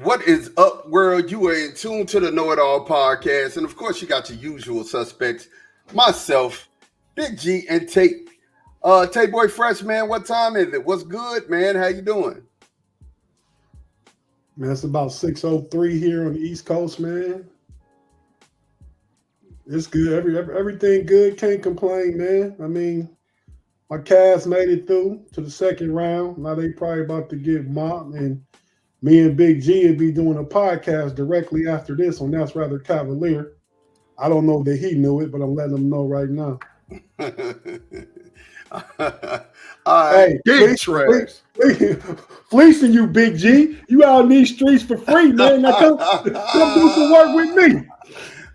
What is up, world? You are in tune to the Know It All podcast. And of course, you got your usual suspects. Myself, Big G, and Tate. Tate Boy Fresh, man, what time is it? What's good, man? How you doing? Man, it's about 6:03 here on the East Coast, man. It's good. Everything good. Can't complain, man. I mean, my Cavs made it through to the second round. Now they probably about to get mopped, and me and Big G will be doing a podcast directly after this on That's Rather Cavalier. I don't know that he knew it, but I'm letting him know right now. All right, hey, fleecing you, Big G. You out in these streets for free, man. Now come do some work with me.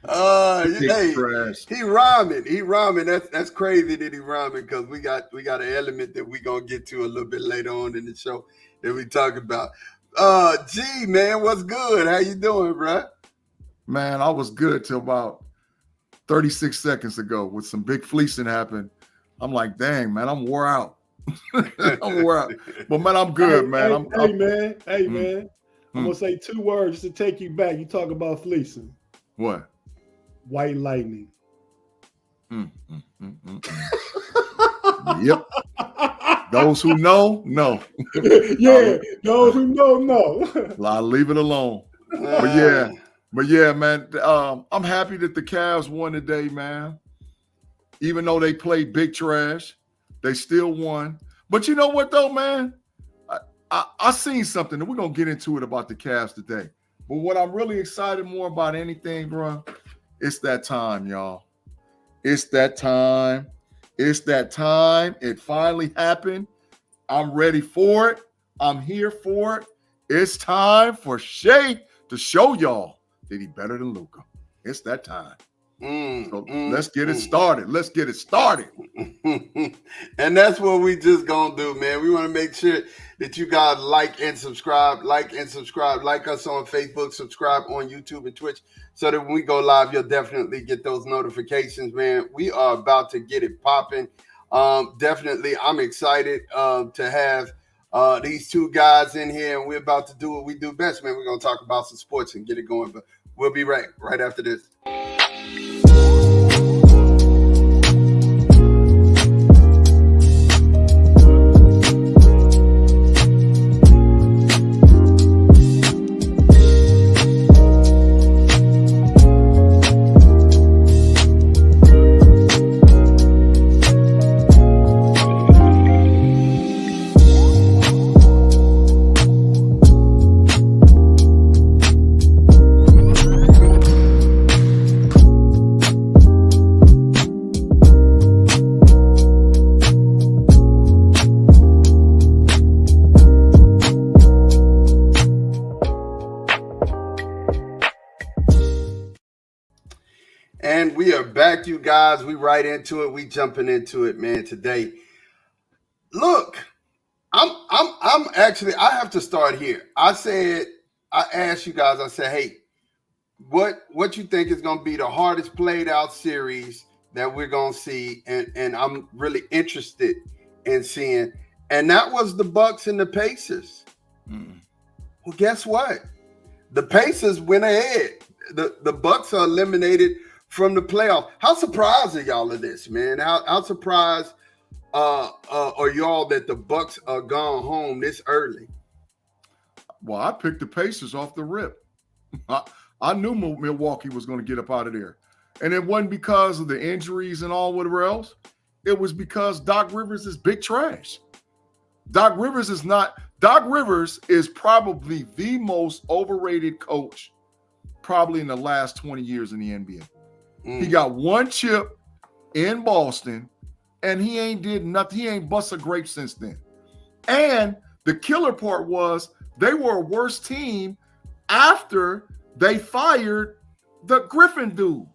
Hey, he rhyming. That's crazy that he rhyming, because we got an element that we gonna get to a little bit later on in the show that we talking about. G, man, what's good? How you doing, bro? Man, I was good till about 36 seconds ago with some big fleecing happened. I'm like, dang, man, I'm wore out. I'm wore out. But, man, I'm good, man. Hey, man. I'm going to say two words just to take you back. You talk about fleecing. What? White lightning. Yep. Those who know. Yeah, those who know. I'll leave it alone. But yeah, man, I'm happy that the Cavs won today, man. Even though they played big trash, they still won. But you know what, though, man? I seen something, and we're going to get into it about the Cavs today. But what I'm really excited more about anything, bro, it's that time, y'all. It's that time. It's that time. It finally happened. I'm ready for it. I'm here for it. It's time for Shea to show y'all that he better than Luka. It's that time. Let's get it started. Let's get it started. And that's what we just gonna do, man. We want to make sure that you guys like and subscribe. Like us on Facebook, subscribe on YouTube and Twitch, so that when we go live, you'll definitely get those notifications, man. We are about to get it popping. Definitely, I'm excited to have these two guys in here, and we're about to do what we do best, man. We're gonna talk about some sports and get it going, but we'll be right after this. And we are back, you guys. We right into it. We jumping into it, man, today. Look, I'm actually, I have to start here. I asked you guys, I said, hey, what you think is going to be the hardest played out series that we're going to see? And I'm really interested in seeing. And that was the Bucks and the Pacers. Well, guess what? The Pacers went ahead. The Bucks are eliminated from the playoff. How surprised are y'all of this, man? How surprised are y'all that the Bucks are gone home this early? Well, I picked the Pacers off the rip. I knew Milwaukee was going to get up out of there. And it wasn't because of the injuries and all whatever else. It was because Doc Rivers is big trash. Doc Rivers is probably the most overrated coach probably in the last 20 years in the NBA. He got one chip in Boston, and he ain't did nothing. He ain't bust a grape since then. And the killer part was they were a worse team after they fired the Griffin dude.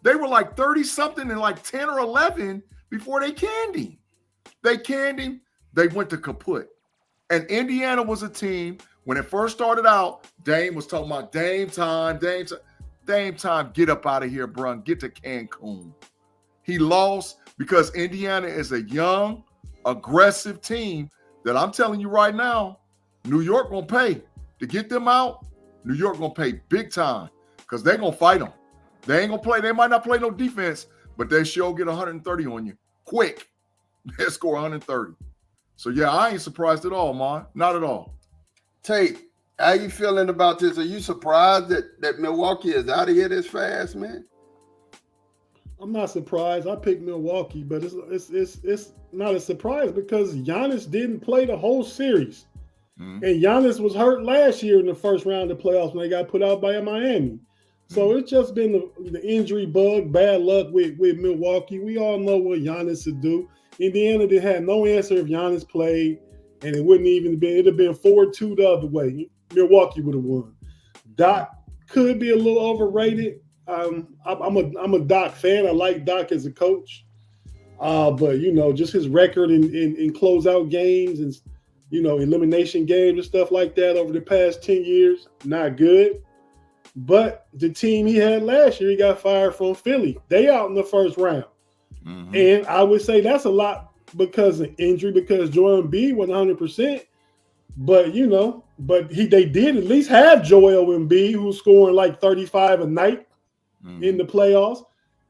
They were like 30-something and like 10 or 11 before they canned him. They canned him. They went to kaput. And Indiana was a team, when it first started out, Dame was talking about Dame time. Get up out of here, bro, and get to Cancun. He lost because Indiana is a young, aggressive team that I'm telling you right now, New York gonna pay to get them out. New York gonna pay big time because they're gonna fight them. They ain't gonna play. They might not play no defense, but they sure get 130 on you quick. They score 130. So yeah, I ain't surprised at all, man. Not at all. Tate, how you feeling about this? Are you surprised that Milwaukee is out of here this fast, man? I'm not surprised. I picked Milwaukee, but it's not a surprise because Giannis didn't play the whole series. And Giannis was hurt last year in the first round of the playoffs when they got put out by Miami. So it's just been the injury bug, bad luck with Milwaukee. We all know what Giannis would do. Indiana had no answer if Giannis played, and it wouldn't even been. It'd have been 4-2 the other way. Milwaukee would have won. Doc could be a little overrated. I'm a Doc fan. I like Doc as a coach, but just his record in closeout games and elimination games and stuff like that over the past 10 years, not good. But the team he had last year, he got fired from Philly. They out in the first round. And I would say that's a lot because of injury, because Joel Embiid wasn't 100%. But, they did at least have Joel Embiid, who's scoring like 35 a night in the playoffs.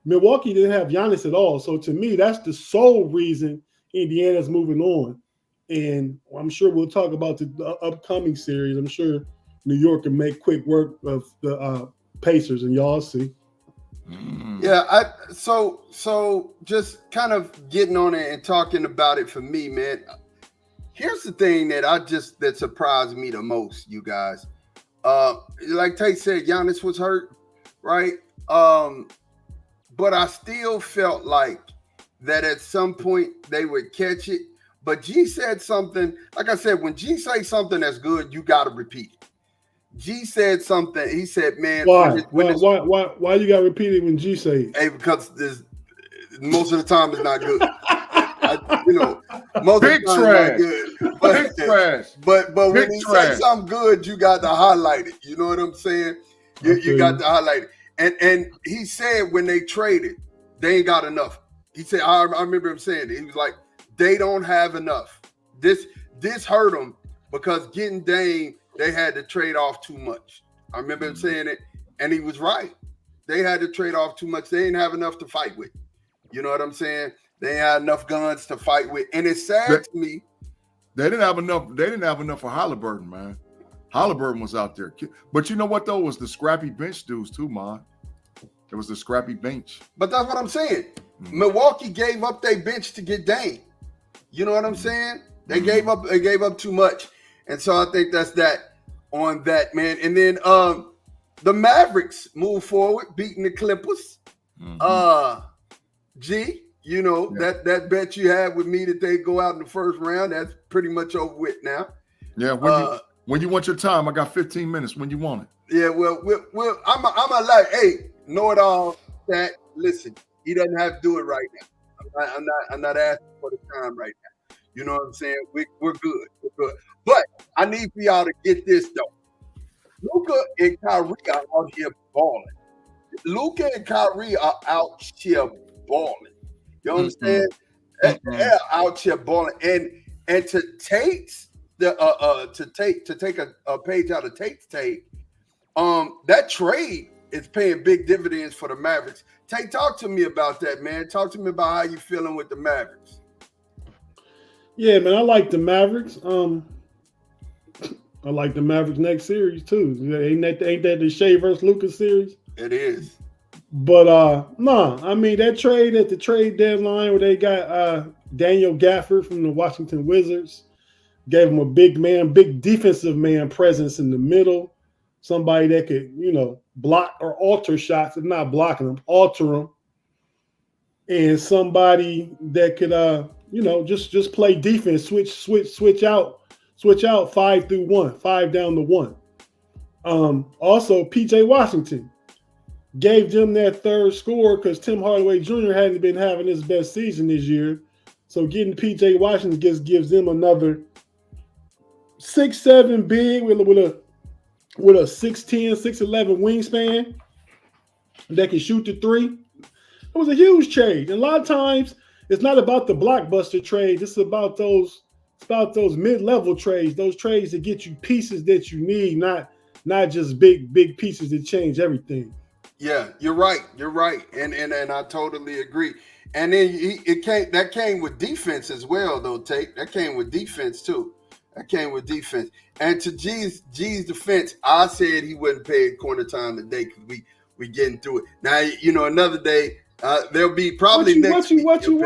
Milwaukee didn't have Giannis at all. So to me, that's the sole reason Indiana's moving on. And I'm sure we'll talk about the upcoming series. I'm sure New York can make quick work of the Pacers, and y'all see. Yeah, so just kind of getting on it and talking about it for me, man. Here's the thing that surprised me the most, you guys. Like Tate said, Giannis was hurt, right? But I still felt like that at some point they would catch it. But G said something, like I said, when G say something that's good, you got to repeat it. G said something. He said, "Man, why you got to repeat it when G say it?" Hey, because most of the time it's not good. Most big of the time trash. it's not good. Big trash. But when Big he trash. say something good, you got to highlight it. You know what I'm saying? You got to highlight it. And he said when they traded, they ain't got enough. He said, I remember him saying it. He was like, they don't have enough. This hurt them because getting Dame, they had to trade off too much. I remember him saying it, and he was right. They had to trade off too much. They didn't have enough to fight with. You know what I'm saying? They ain't had enough guns to fight with. And it's sad to me. They didn't have enough. They didn't have enough for Halliburton, man. Halliburton was out there. But you know what, though? It was the scrappy bench dudes, too, man. It was the scrappy bench. But that's what I'm saying. Milwaukee gave up their bench to get Dame. You know what I'm saying? They gave up too much. And so I think that's that on that, man. And then the Mavericks move forward, beating the Clippers. G, that bet you had with me that they go out in the first round, that's pretty much over with now. Yeah, when you want your time, I got 15 minutes when you want it. Yeah, well, I'm like, hey, know it all. That listen, he doesn't have to do it right now. I'm not asking for the time right now. You know what I'm saying? We're good. We're good. But I need for y'all to get this though. Luka and Kyrie are out here balling. Luka and Kyrie are out here balling. You understand? They're out here balling. And to take a page out of Tate's tape, that trade is paying big dividends for the Mavericks. Tate, talk to me about that, man. Talk to me about how you feeling with the Mavericks. Yeah, man, I like the Mavericks. I like the Mavericks next series too. Ain't that the Shea versus Lucas series? It is. But I mean that trade at the trade deadline where they got Daniel Gafford from the Washington Wizards, gave him a big defensive man presence in the middle, somebody that could, block or alter shots, if not blocking them, alter them, and somebody that could just play defense, switch out 5 through 1, 5 down to 1. Also, PJ Washington gave them that third score because Tim Hardaway Jr. hadn't been having his best season this year. So getting PJ Washington gives them another 6'7" big with a 6'10", 6'11" wingspan that can shoot the three. It was a huge trade. And a lot of times it's not about the blockbuster trades. It's about those mid-level trades, those trades that get you pieces that you need, not not just big pieces that change everything. Yeah, you're right. You're right, and I totally agree. And then that came with defense as well, though. That came with defense too. That came with defense. And to G's defense, I said he wasn't paid corner time today because we getting through it. Now another day there'll be probably next week. What you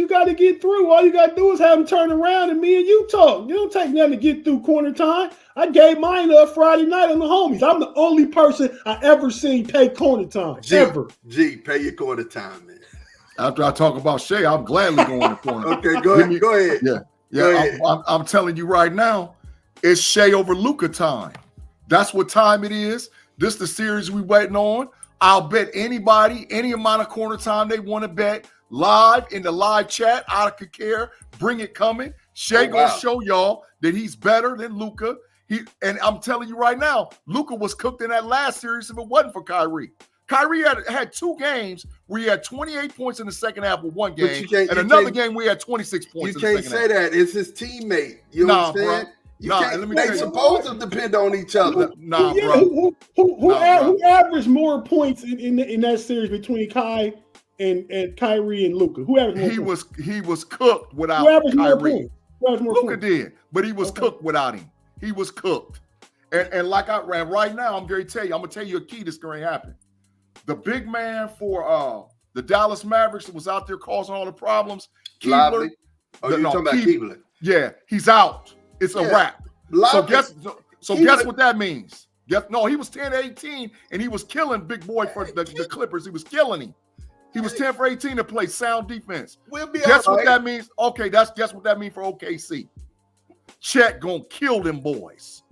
got to get through? All you got to do is have him turn around and me and you talk. You don't take nothing to get through corner time. I gave mine up Friday night on the homies. I'm the only person I ever seen pay corner time. Ever. Pay your corner time, man. After I talk about Shea, I'm gladly going to corner. Okay, go ahead. Yeah. I'm telling you right now, it's Shea over Luka time. That's what time it is. This is the series we waiting on. I'll bet anybody any amount of corner time they want to bet live in the live chat. I could care. Bring it coming. Shea gonna show y'all that he's better than Luka. And I'm telling you right now, Luka was cooked in that last series if it wasn't for Kyrie. Kyrie had 2 games where he had 28 points in the second half with one game, and another game where he had 26 points. You can't say that. It's his teammate. You know what I'm saying? They're supposed to depend on each other. Who averaged more points in that series between Kyrie and Luka? Who averaged more points? He was cooked without Kyrie. Luka did, but he was cooked without him. He was cooked. And like I ran right now, I'm going to tell you a key that's going to happen. The big man for the Dallas Mavericks that was out there causing all the problems, Keebler. You're talking about Keebler. Yeah, he's out. It's a wrap. So guess what that means? He was 10-18, and he was killing big boy for the Clippers. He was killing him. He was 10 for 18 to play sound defense. Guess what that means? Okay, guess what that means for OKC. Chet gonna kill them boys.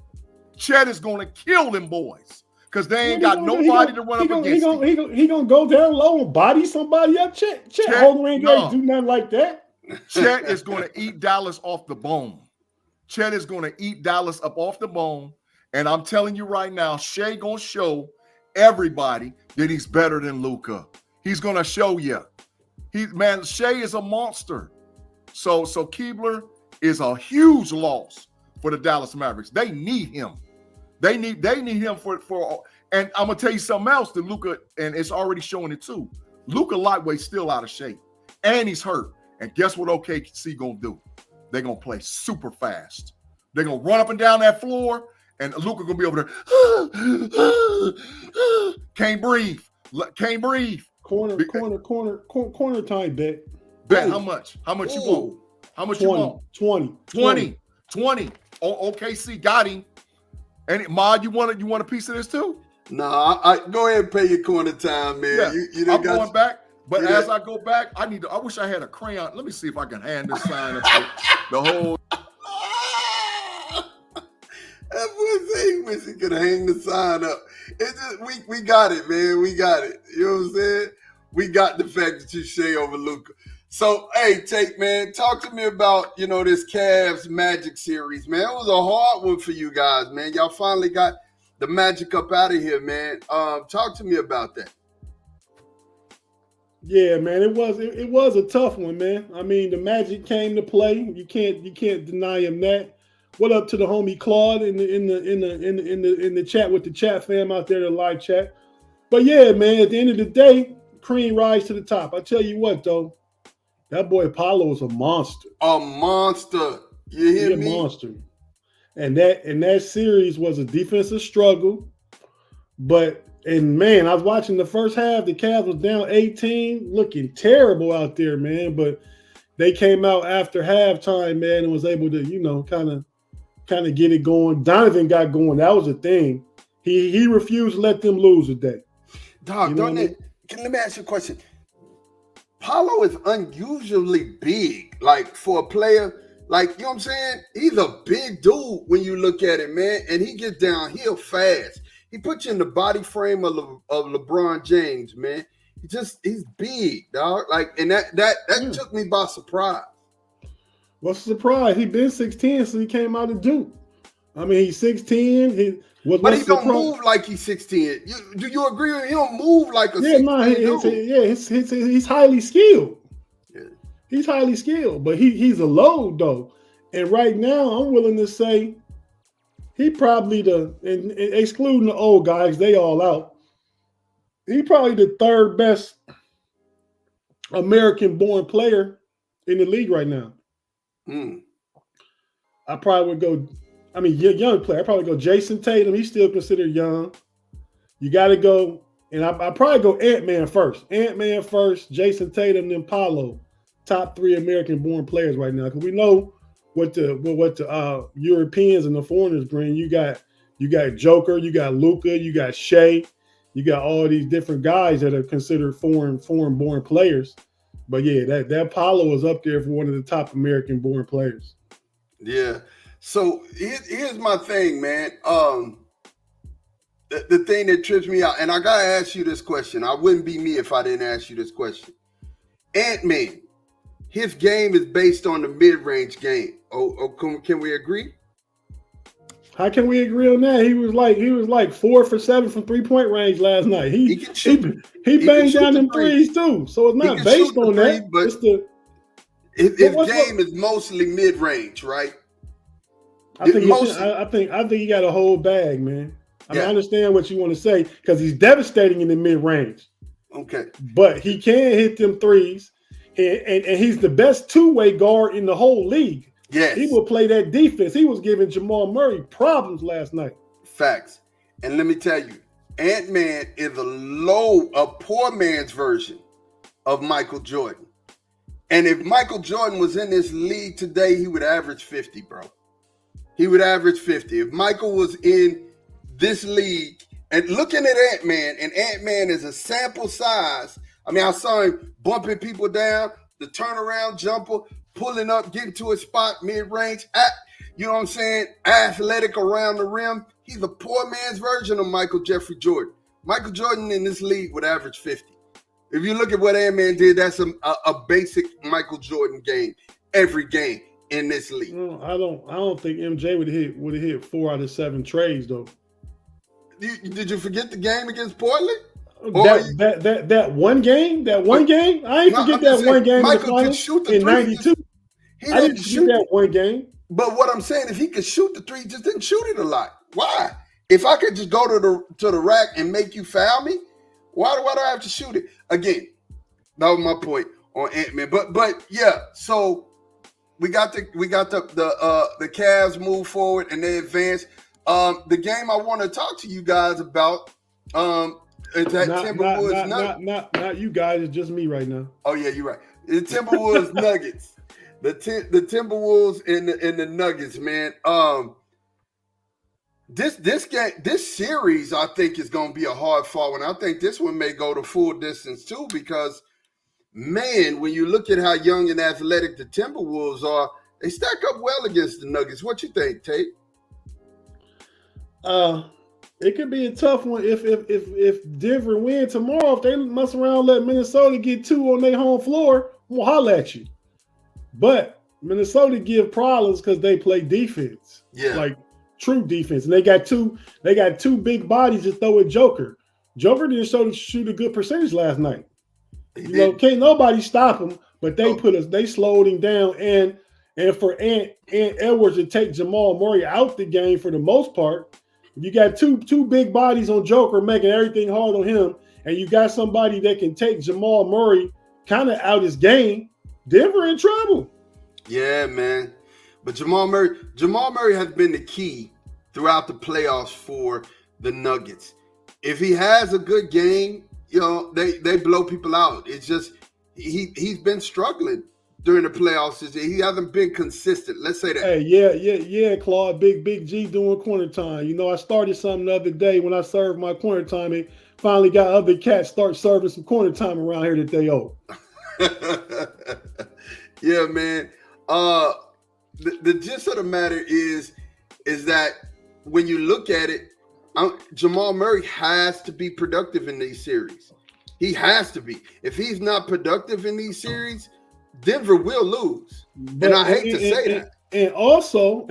Chet is gonna kill them boys because they ain't got nobody to run up against him. He gonna go down low and body somebody up. Chet ain't gonna do nothing like that. Chet is gonna eat Dallas off the bone. Chet is gonna eat Dallas up off the bone. And I'm telling you right now, Shea gonna show everybody that he's better than Luka. He's gonna show you. Shea is a monster. So Keebler is a huge loss for the Dallas Mavericks. They need him. They need him for. And I'm gonna tell you something else that Luka, and it's already showing it too. Luka lightweight's still out of shape, and he's hurt. And guess what OKC gonna do? They're gonna play super fast. They're gonna run up and down that floor, and Luka gonna be over there. Can't breathe. Corner time bet. Bet how much? How much you want? How much 20, you want? 20. OKC got him. And Mod, you want a piece of this too? No, go ahead and pay your corner time, man. Yeah. I'm going back, but as I go back, I wish I had a crayon. Let me see if I can hand this sign up to the whole. That boy say he wish he could hang the sign up. It's just we got it, man. We got it. You know what I'm saying? We got the fact that you Shea over Luka. So, hey, Tate, man, talk to me about, this Cavs Magic series, man. It was a hard one for you guys, man. Y'all finally got the Magic up out of here, man. Talk to me about that. Yeah, man, it was a tough one, man. I mean, the Magic came to play. You can't deny him that. What up to the homie Claude in the chat with the chat fam out there, the live chat. But yeah, man, at the end of the day, cream rise to the top. I tell you what, though. That boy Paulo is a monster. A monster. You hear me? A monster. And that series was a defensive struggle. Man, I was watching the first half. The Cavs was down 18, looking terrible out there, man. But they came out after halftime, man, and was able to, kind of get it going. Donovan got going. That was the thing. He refused to let them lose today. Dog, let me ask you a question. Paulo is unusually big, like for a player, like, you know what I'm saying? He's a big dude when you look at it, man, and he gets downhill fast. He puts you in the body frame of LeBron James, man. He's big, dog. Like, and that took me by surprise. What's the surprise? He been 6'10", so he came out of Duke. I mean, he's 6'10". But he don't move like he's 6'10". Do you agree? He don't move like a 6'10". He's highly skilled. Yeah. He's highly skilled, but he's a load though. And right now, I'm willing to say he probably and excluding the old guys, they all out. He probably the third best American-born player in the league right now. I probably would go. I mean, young player. I probably go Jason Tatum. He's still considered young. You got to go, and I probably go Ant-Man first. Ant-Man first, Jason Tatum, then Paolo. Top 3 American-born players right now, because we know what the Europeans and the foreigners bring. You got Joker, you got Luka, you got Shea, you got all these different guys that are considered foreign-born players. But yeah, that Paolo is up there for one of the top American-born players. Yeah. So here's my thing, man. The thing that trips me out, and I gotta ask you this question. I wouldn't be me if I didn't ask you this question. Ant-Man, his game is based on the mid-range game. Can we agree? How can we agree on that? He was like 4 for 7 from 3-point range last night. He banged down them threes too. So it's not based on that. But his game is mostly mid-range, right? I think he got a whole bag, man. I mean, I understand what you want to say because he's devastating in the mid-range. Okay. But he can hit them threes, and he's the best two-way guard in the whole league. Yes. He will play that defense. He was giving Jamal Murray problems last night. Facts. And let me tell you, Ant-Man is a poor man's version of Michael Jordan. And if Michael Jordan was in this league today, he would average 50, bro. He would average 50. If Michael was in this league and looking at Ant-Man, and Ant-Man is a sample size. I mean, I saw him bumping people down, the turnaround jumper, pulling up, getting to a spot mid-range, you know what I'm saying, athletic around the rim. He's a poor man's version of Michael Jeffrey Jordan. Michael Jordan in this league would average 50. If you look at what Ant-Man did, that's a basic Michael Jordan game, every game in this league. No, I don't think MJ would have hit 4 out of 7 trades though. Did you forget the game against Portland? That one game? I ain't forget that one game Michael in the could shoot the in '92. I didn't shoot that one game. But what I'm saying, if he could shoot the 3, he just didn't shoot it a lot. Why? If I could just go to the rack and make you foul me, why do I have to shoot it? Again, that was my point on Ant-Man. But yeah, so we got the Cavs move forward and they advance. The game I want to talk to you guys about is that Timberwolves Nuggets. Not you guys, it's just me right now. Oh yeah, you're right. The Timberwolves Nuggets. The Timberwolves and the Nuggets, man. This series, I think, is going to be a hard fought one. I think this one may go the full distance too, because man, when you look at how young and athletic the Timberwolves are, they stack up well against the Nuggets. What you think, Tate? It could be a tough one if Denver win tomorrow. If they mess around, let Minnesota get 2 on their home floor, we'll holler at you. But Minnesota give problems because they play defense, like true defense, and they got two big bodies to throw at Joker. Joker didn't shoot a good percentage last night. Can't nobody stop him, but they slowed him down, and for Ant Edwards to take Jamal Murray out the game for the most part. If you got two big bodies on Joker making everything hard on him, and you got somebody that can take Jamal Murray kind of out his game, Denver in trouble. Yeah, man. But Jamal Murray has been the key throughout the playoffs for the Nuggets. If he has a good game, they blow people out. It's just he's been struggling during the playoffs. He hasn't been consistent. Let's say that. Hey, yeah, Claude, Big G doing corner time. I started something the other day when I served my corner time. And finally got other cats start serving some corner time around here that they owe. Yeah, man. The gist of the matter is that when you look at it, Jamal Murray has to be productive in these series. He has to be. If he's not productive in these series, Denver will lose. And I hate to say that. And also,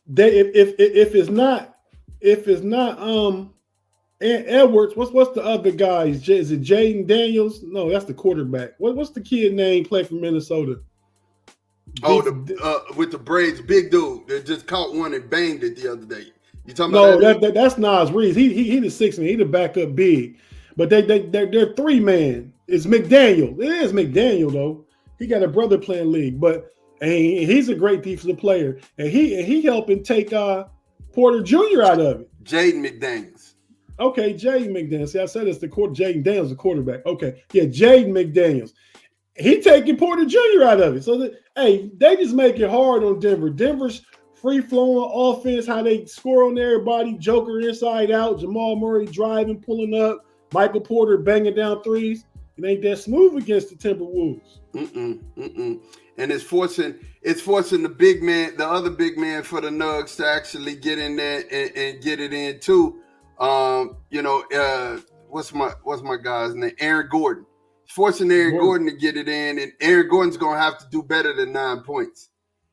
they if it's not Ant Edwards, what's the other guy? Is it Jaden Daniels? No, that's the quarterback. What's the kid name play for Minnesota? Oh, with the braids, big dude that just caught one and banged it the other day. You talking No, about that? that's Nas Reeves. He the 6 man. He the backup big, but they're 3 man. It's McDaniel. It is McDaniel though. He got a brother playing league, but and he's a great defensive player, and he helping take Porter Jr. out of it. Jaden McDaniels. Okay, Jaden McDaniels. See, I said it's Jaden Daniels, the quarterback. Okay, yeah, Jaden McDaniels. He taking Porter Jr. out of it. So they just make it hard on Denver. Denver's free-flowing offense, how they score on everybody, Joker inside out, Jamal Murray driving, pulling up, Michael Porter banging down threes. It ain't that smooth against the Timberwolves. And it's forcing the big man, the other big man for the Nuggets to actually get in there and get it in too. What's my guy's name? Aaron Gordon. Forcing Aaron Gordon to get it in, and Aaron Gordon's gonna have to do better than 9 points.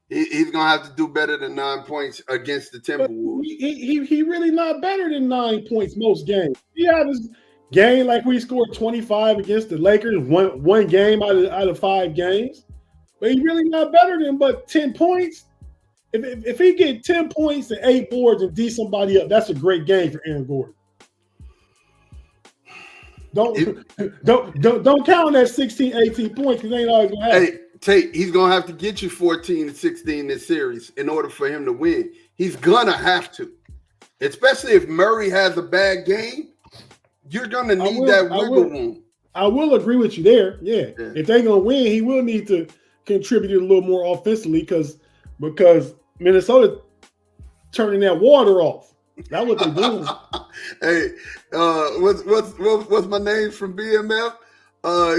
He's gonna have to do better than 9 points against the Timberwolves. He really not better than 9 points most games. He had his game like we scored 25 against the Lakers, one game out of 5 games. But he really not better than but 10 points. If he get 10 points and 8 boards and D somebody up, that's a great game for Aaron Gordon. Don't count that 16, 18 points because they ain't always gonna happen. Hey, Tate, he's gonna have to get you 14 and 16 this series in order for him to win. He's gonna have to, especially if Murray has a bad game. You're gonna need that wiggle room. I will agree with you there. Yeah. If they're gonna win, he will need to contribute a little more offensively because Minnesota turning that water off. That's what they're doing. Hey, what's my name from BMF?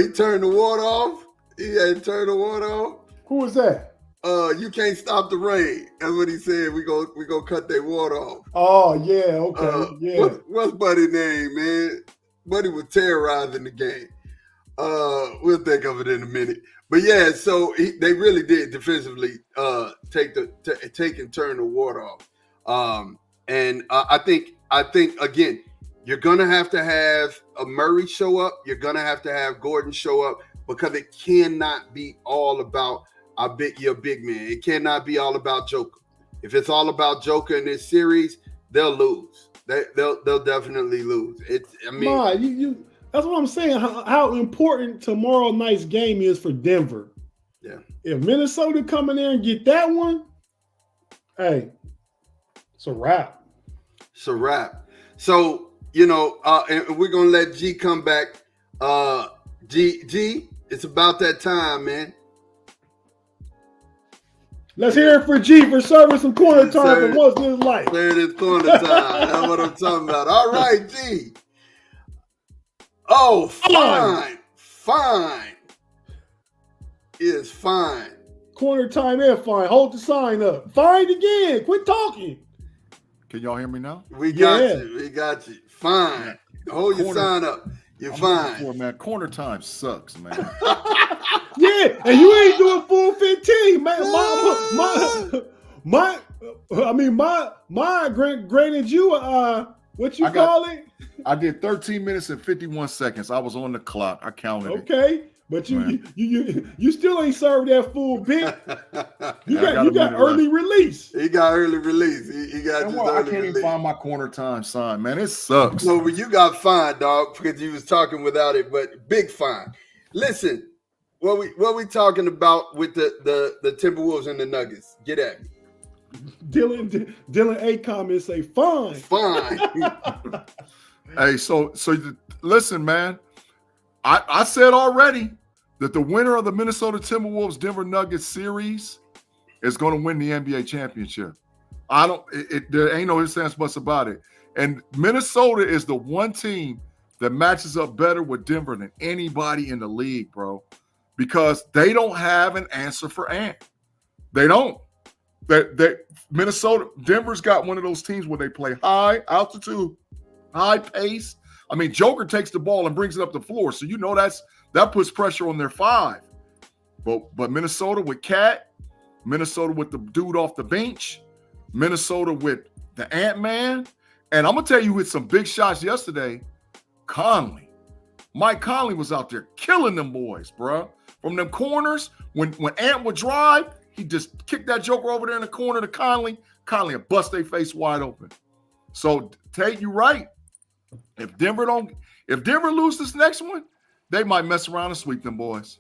He turned the water off. He had turned the water off. Who was that? You can't stop the rain. That's what he said. We go cut their water off. Oh yeah, okay, yeah. What's Buddy's name, man? Buddy was terrorizing the game. We'll think of it in a minute. But yeah, so they really did defensively take and turn the water off. And I think again, you're gonna have to have a Murray show up. You're gonna have to have Gordon show up because it cannot be all about your big man. It cannot be all about Joker. If it's all about Joker in this series, they'll lose. They'll definitely lose. That's what I'm saying. How important tomorrow night's game is for Denver. Yeah. If Minnesota come in there and get that one, hey, it's a wrap. It's a wrap. So, and we're going to let G come back. G, it's about that time, man. Let's hear it for G for serving some corner time for once in his life. There it is, corner time. That's what I'm talking about. All right, G. Oh, fine. Is fine. Corner time and fine. Hold the sign up. Fine again. Quit talking. Can y'all hear me now? We got you. Fine. Hold your sign up. You're fine. Man, corner time sucks, man. Yeah, and you ain't doing full 15, man. My granted you what you call it? I did 13 minutes and 51 seconds. I was on the clock. I counted it. Okay. But you still ain't served that full bit. You got early release. He got early release. He got just early I can't release. even find my corner time sign, man. It sucks. No, but you got fine, dog, because you was talking without it. But big fine. Listen, what we talking about with the Timberwolves and the Nuggets? Get at me. Dylan A comments say fine. Hey, so listen, man. I said already that the winner of the Minnesota Timberwolves Denver Nuggets series is going to win the NBA championship. There ain't no ifs, ands, buts about it. And Minnesota is the one team that matches up better with Denver than anybody in the league, bro, because they don't have an answer for Ant. They don't. Denver's got one of those teams where they play high altitude, high pace. I mean, Joker takes the ball and brings it up the floor, so that puts pressure on their 5. But Minnesota with Cat, Minnesota with the dude off the bench, Minnesota with the Ant-Man, and I'm gonna tell you, with some big shots yesterday, Conley. Mike Conley was out there killing them boys, bro. From them corners, when Ant would drive, He just kicked that joker over there in the corner to Conley. Conley will bust their face wide open. So Tate, you right. If Denver lose this next one, they might mess around and sweep them boys.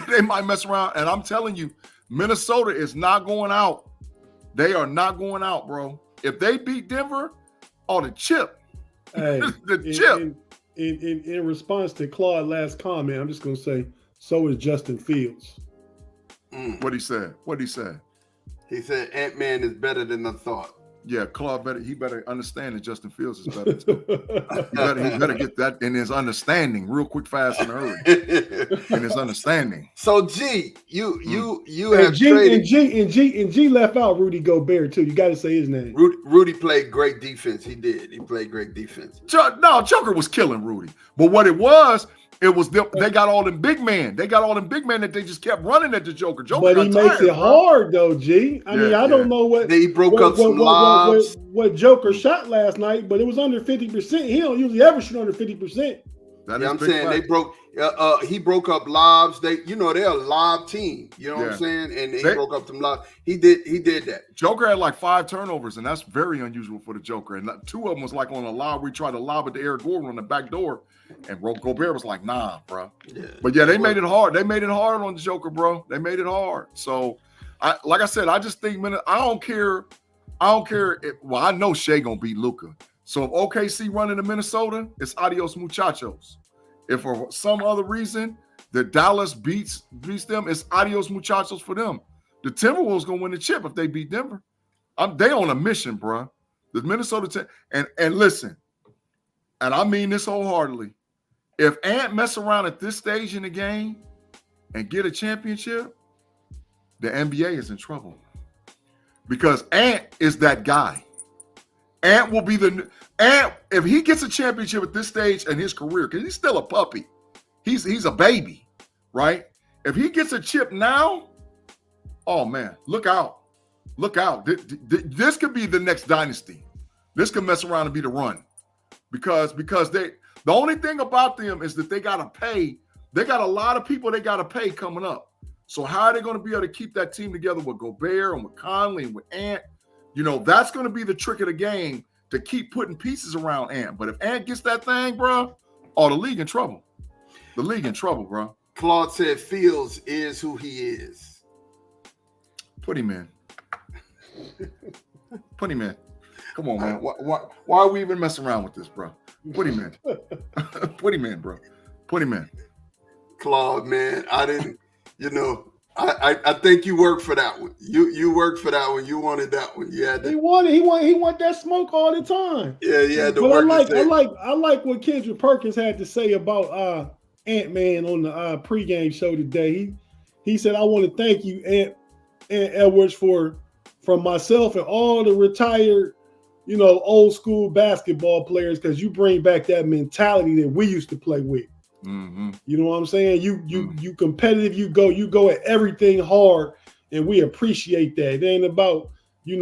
They might mess around, and I'm telling you, Minnesota is not going out. They are not going out, bro. If they beat Denver, the chip. Hey, chip. In response to Claude's last comment, I'm just gonna say, so is Justin Fields. What he said? He said Ant-Man is better than I thought. Yeah, Claude better understand that Justin Fields is better too. he better get that in his understanding real quick, fast, and early. In his understanding. So G, you and have traded. G left out Rudy Gobert too. You got to say his name. Rudy played great defense. He did. He played great defense. Joker was killing Rudy. But what it was they got all them big men. They got all them big men that they just kept running at the Joker. But he makes it hard though, G. I mean, I don't know what he broke up some lobs. What Joker shot last night, but it was under 50%. He don't usually ever shoot under 50%. I'm saying they broke. He broke up lobs. They're a lob team. You know what I'm saying? And he broke up some lobs. He did that. Joker had like 5 turnovers, and that's very unusual for the Joker. And 2 of them was like on a lob. We tried to lob it to Eric Gordon on the back door, and Gobert was like, "Nah, bro." Yeah. But yeah, they made it hard. They made it hard on the Joker, bro. They made it hard. So, like I said, I just think, man, I don't care. Well, I know Shea gonna beat Luka. So if OKC running to Minnesota, it's adios muchachos. If for some other reason that Dallas beats them, it's adios muchachos for them. The Timberwolves gonna win the chip if they beat Denver. They on a mission, bro. The Minnesota and listen, and I mean this wholeheartedly. If Ant mess around at this stage in the game and get a championship, the NBA is in trouble. Because Ant is that guy. Ant will be if he gets a championship at this stage in his career, because he's still a puppy. He's a baby, right? If he gets a chip now, oh man, look out. Look out. This could be the next dynasty. This could mess around and be the run. Because the only thing about them is that they gotta pay. They got a lot of people they gotta pay coming up. So how are they going to be able to keep that team together with Gobert and with Conley and with Ant? That's going to be the trick of the game, to keep putting pieces around Ant. But if Ant gets that thing, bro, the league in trouble. The league in trouble, bro. Claude said Fields is who he is. Put him in. Put him in. Come on, man. Why are we even messing around with this, bro? Put him in. Put him in, bro. Put him in. Claude, man, I didn't. I think you worked for that one. You worked for that one. You wanted that one. Yeah, he want that smoke all the time. Yeah, yeah. But I like what Kendrick Perkins had to say about Ant-Man on the pregame show today. He said, "I want to thank you, Ant Edwards, from myself and all the retired, old school basketball players, because you bring back that mentality that we used to play with." Mm-hmm. You know what I'm saying? You competitive. You go at everything hard, and we appreciate that. It ain't about you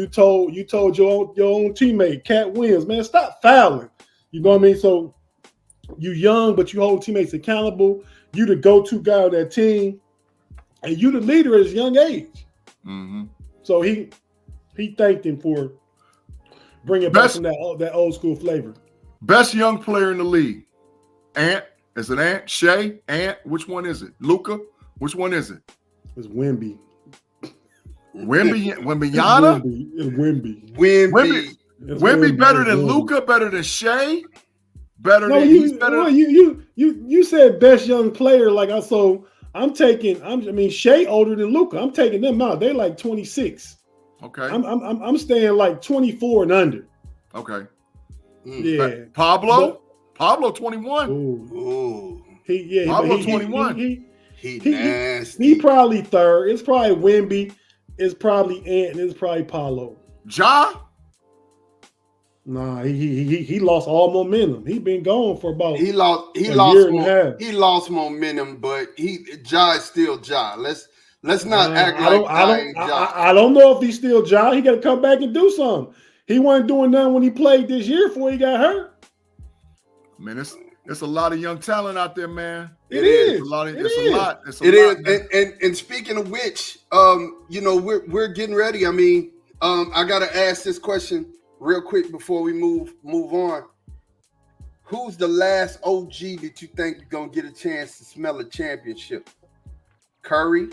told your own teammate Cat Williams, man, stop fouling. You know what I mean? So you young, but you hold teammates accountable. You the go-to guy of that team, and you the leader at his young age. Mm-hmm. So he thanked him for bringing back some that old school flavor. Best young player in the league, Ant. Is it Ant? Shea? Ant? Which one is it? Luka? Which one is it? It's Wemby. Wembyana? Wemby. Wemby better than Luka? Better than Shea? You said best young player. Shea older than Luka. I'm taking them out. They're like 26. Okay. I'm staying like 24 and under. Okay. Yeah. Pablo 21. Ooh. Pablo 21. He nasty. He probably third. It's probably Wemby. It's probably Ant. And it's probably Paulo. Ja? Nah, he lost all momentum. He been gone for about he lost momentum, but Ja is still Ja. Let's not act like Ja ain't Ja. I don't know if he's still Ja. He got to come back and do something. He wasn't doing nothing when he played this year before he got hurt. I mean, It's a lot of young talent out there, man. It is. It's a lot. It is. And speaking of which, you know, we're getting ready. I mean, I gotta ask this question real quick before we move on. Who's the last OG that you think you're gonna get a chance to smell a championship? Curry,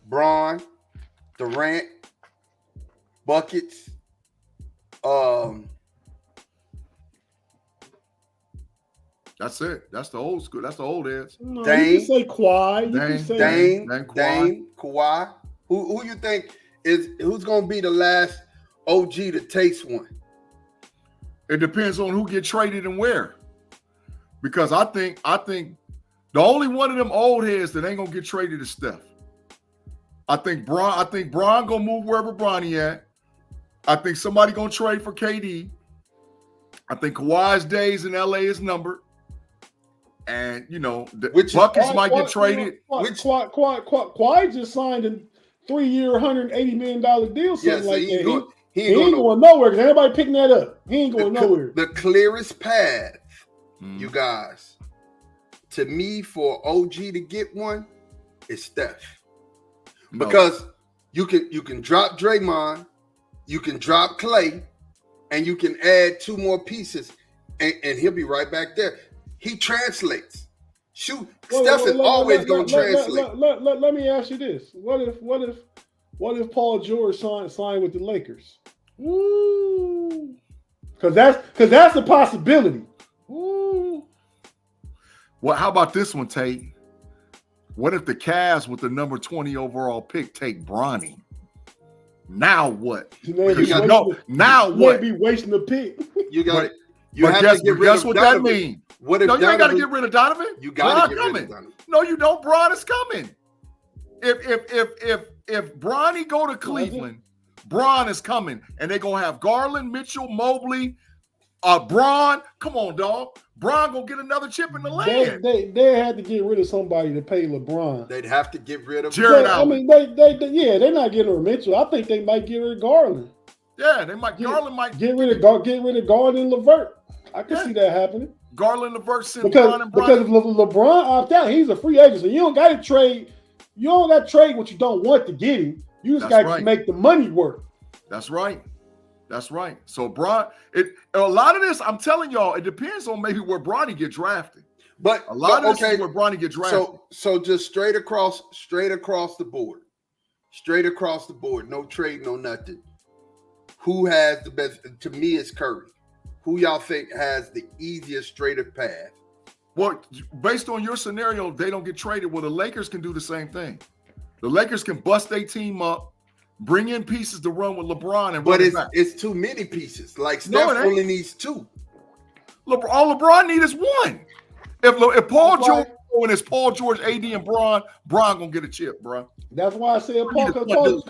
Braun, Durant, buckets. That's it. That's the old school. That's the old heads. No, Dame. you can say Kawhi. You can say Dame, Kawhi. Who you think who's gonna be the last OG to taste one? It depends on who get traded and where. Because I think the only one of them old heads that ain't gonna get traded is Steph. I think Bron gonna move wherever Bronny at. I think somebody gonna trade for KD. I think Kawhi's days in LA is numbered. And you know, buckets might get traded. Kawhi just signed a 3-year, $180 million deal, something like that. He ain't going nowhere because anybody picking that up. He ain't going nowhere. The clearest path, you guys, to me for OG to get one is Steph. No. Because you can drop Draymond, you can drop Clay, and you can add 2 more pieces, and he'll be right back there. He translates. Steph is always going to translate. Let me ask you this: What if Paul George signed with the Lakers? Ooh. Because that's a possibility. Ooh. Well, how about this one, Tate? What if the Cavs with the number 20 overall pick take Bronny? Now what? Now what? Be wasting the pick. You got it. Guess what that means? What if you ain't got to get rid of Donovan? You got to get rid of Donovan. No, you don't. Bron is coming. If Bronny go to Cleveland, Bron is coming, and they're gonna have Garland, Mitchell, Mobley, Bron. Come on, dog. Bron gonna get another chip in the land. They had to get rid of somebody to pay LeBron. They'd have to get rid of Jared Allen. I mean, they're not getting rid of Mitchell. I think they might get rid of Garland. Yeah, they might. Garland might get rid of Garland and LeVert. I can see that happening. Garland, LeVert, because if LeBron opt out, he's a free agent. So you don't got to trade. You don't got to trade what you don't want to get him. You just got to make the money work. That's right. That's right. So Bron, a lot of this, I'm telling y'all, it depends on maybe where Bronny get drafted. But a lot of this is where Bronny get drafted. So just straight across the board. Straight across the board. No trade, no nothing. Who has the best? To me, it's Curry. Who y'all think has the easiest, straighter path? Well, based on your scenario, they don't get traded. Well, the Lakers can do the same thing. The Lakers can bust their team up, bring in pieces to run with LeBron, and it's too many pieces. Like Steph only needs 2. All LeBron needs is 1. If Paul George and it's Paul George, AD, and Bron gonna get a chip, bro. That's why I said because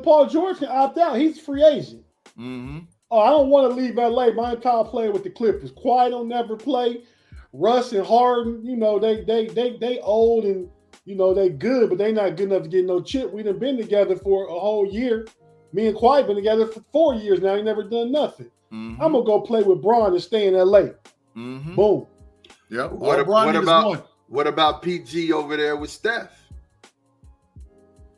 Paul George can opt out. He's a free agent. Mm-hmm. Oh, I don't want to leave LA. My entire player with the Clippers. Kawhi don't never play. Russ and Harden, you know, they old and you know they good, but they not good enough to get no chip. We done been together for a whole year. Me and Kawhi been together for 4 years now. He never done nothing. Mm-hmm. I'm gonna go play with Bron and stay in LA. Mm-hmm. Boom. Yeah. What about PG over there with Steph?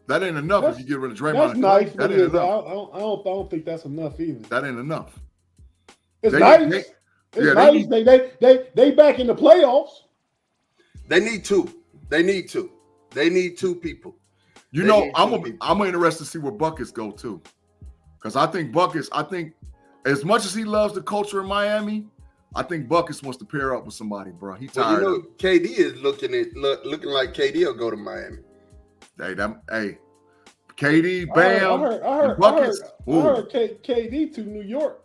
That ain't enough if you get rid of Draymond. That's nice. That ain't enough. I don't think that's enough either. That ain't enough. It's nice. They back in the playoffs. They need 2. They need 2 people. You know, I'm interested to see where Buckets go too, because I think as much as he loves the culture in Miami, I think Buckets wants to pair up with somebody, bro. He tired. Well, you know, KD is looking like KD will go to Miami. Hey, KD, Bam, Buckets. I heard KD to New York.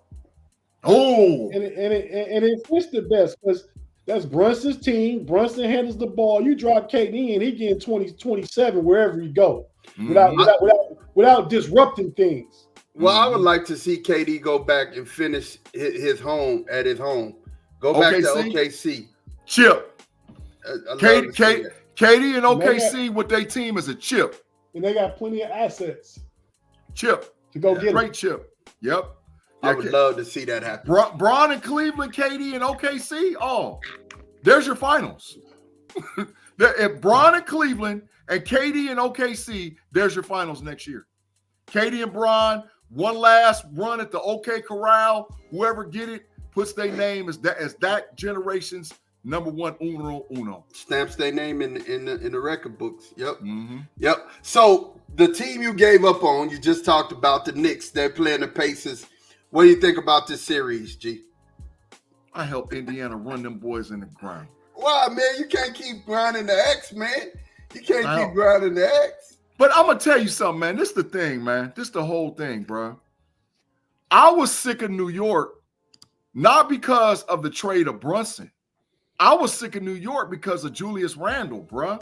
Oh, and it fits the best because that's Brunson's team. Brunson handles the ball. You drop KD and he getting 20, 27 wherever you go without disrupting things. Well, I would like to see KD go back and finish his home. Go back to OKC. Chip. KD and OKC with their team is a chip. And they got plenty of assets. Chip. To go get great chip. Yep. I would love to see that happen. Bron in Cleveland, KD and OKC. Oh, There's your finals. If Bron in Cleveland and KD in OKC, there's your finals next year. KD and Bron, one last run at the OK Corral. Whoever get it puts their name as that generation's number one uno. Stamps their name in the record books. Yep. Mm-hmm. Yep. So the team you gave up on, you just talked about the Knicks. They're playing the Pacers. What do you think about this series, G? I helped Indiana run them boys in the ground. Why, man? You can't keep grinding the X, man. You can't keep grinding the X. But I'm going to tell you something, man. This is the thing, man. This is the whole thing, bro. I was sick of New York, not because of the trade of Brunson. I was sick of New York because of Julius Randle, bro.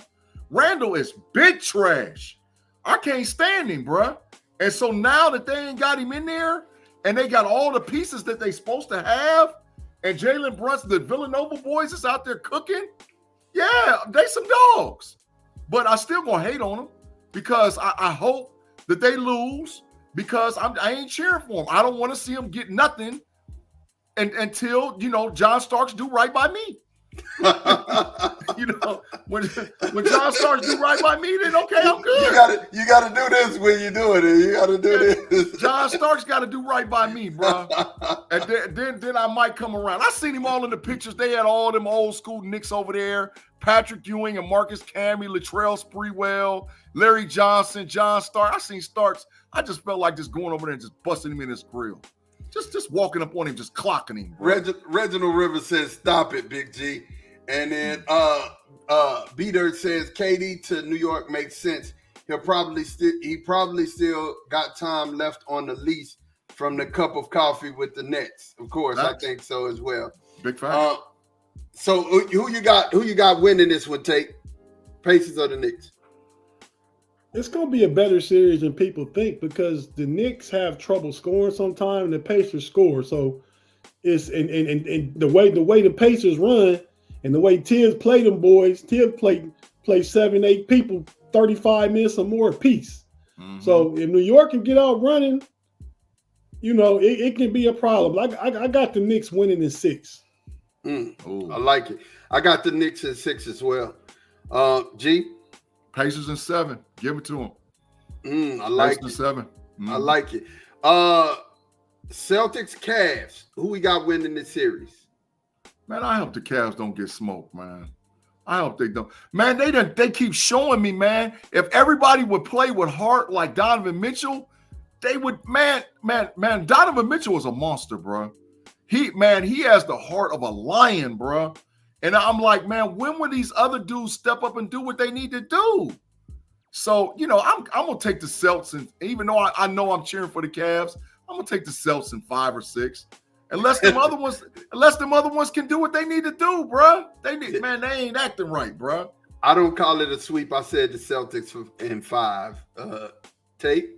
Randle is big trash. I can't stand him, bro. And so now that they ain't got him in there and they got all the pieces that they supposed to have, and Jalen Brunson, the Villanova boys is out there cooking, yeah, they some dogs. But I still going to hate on them because I hope that they lose because I ain't cheering for them. I don't want to see them get nothing until, John Starks do right by me. When John Starks do right by me, then okay, I'm good. You gotta do this when you're doing it. You gotta do this. John Starks got to do right by me, bro. And then I might come around. I seen him all in the pictures. They had all them old school Knicks over there. Patrick Ewing and Marcus Camby, Latrell Sprewell, Larry Johnson, John Starks. I seen Starks. I just felt like just going over there and just busting him in his grill. Just walking up on him, just clocking him. Reginald Rivers says, "Stop it, Big G." And then B-Dirt says, "KD to New York makes sense. He probably still got time left on the lease from the cup of coffee with the Nets." Of course, I think so as well. Big fan. So who you got winning this one, Tate? Pacers or the Knicks? It's going to be a better series than people think because the Knicks have trouble scoring sometimes and the Pacers score. So it's and the way the Pacers run and the way Tibbs play them boys, Tibbs play 7-8 people 35 minutes or more apiece. Mm-hmm. So if New York can get out running, it can be a problem. I got the Knicks winning in 6. I like it. I got the Knicks in 6 as well. G? Pacers in 7. Give it to them. I like it. Pacers in 7. I like it. Celtics, Cavs. Who we got winning this series? Man, I hope the Cavs don't get smoked, man. I hope they don't. Man, they keep showing me, man. If everybody would play with heart like Donovan Mitchell, they would, man, Donovan Mitchell is a monster, bro. He has the heart of a lion, bro. And I'm like, man, when will these other dudes step up and do what they need to do? So, I'm going to take the Celtics. And even though I know I'm cheering for the Cavs, I'm going to take the Celtics in 5 or 6. Unless them other ones can do what they need to do, bro. They ain't acting right, bro. I don't call it a sweep. I said the Celtics in 5. Tate?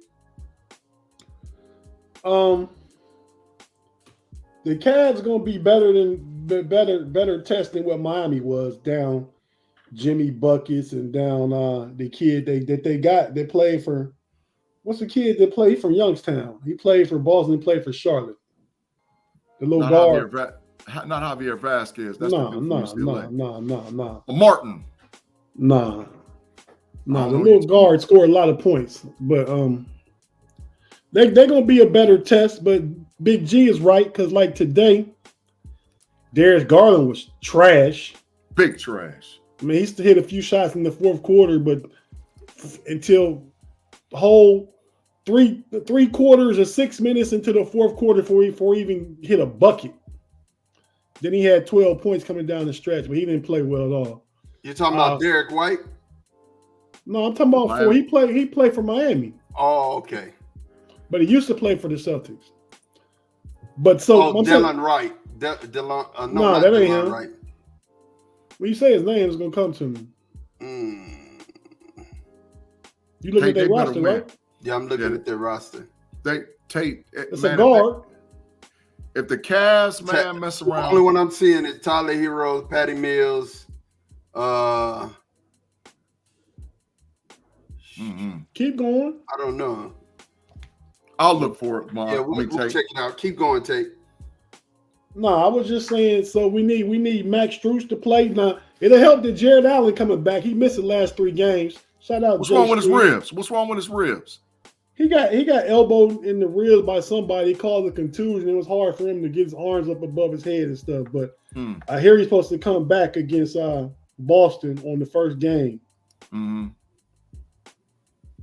The Cavs gonna be better test than what Miami was down Jimmy Buckets and down the kid they got that played for. What's the kid that played from Youngstown? He played for Boston. He played for Charlotte. The little guard. Not Javier Vasquez. That's no. Martin. No. The little guard scored a lot of points, but they're gonna be a better test. But Big G is right because like today, Darius Garland was trash. Big trash. I mean, he used to hit a few shots in the fourth quarter, but until the whole three quarters or 6 minutes into the fourth quarter before he even hit a bucket. Then he had 12 points coming down the stretch, but he didn't play well at all. You're talking about Derek White? No, I'm talking about Miami. He played for Miami. Oh, okay. But he used to play for the Celtics. But so Dylan Wright. No, that ain't him. Wright. When you say his name, it's gonna come to me. You look at their roster, right? Yeah, I'm looking at their roster. It's a guard. If the Cavs, mess around. The only one I'm seeing is Tyler Hero, Patty Mills. Keep going. I don't know. I'll look for it, Mom. Yeah, we'll check it out. Keep going, Tate. No, I was just saying. So we need Max Strus to play. Now it'll help that Jared Allen coming back. He missed the last 3 games. Shout out. What's Jay wrong with his Strus. ribs? What's wrong with his ribs? He got elbowed in the ribs by somebody. He called a contusion. It was hard for him to get his arms up above his head and stuff. But I hear he's supposed to come back against Boston on the first game. Mm-hmm.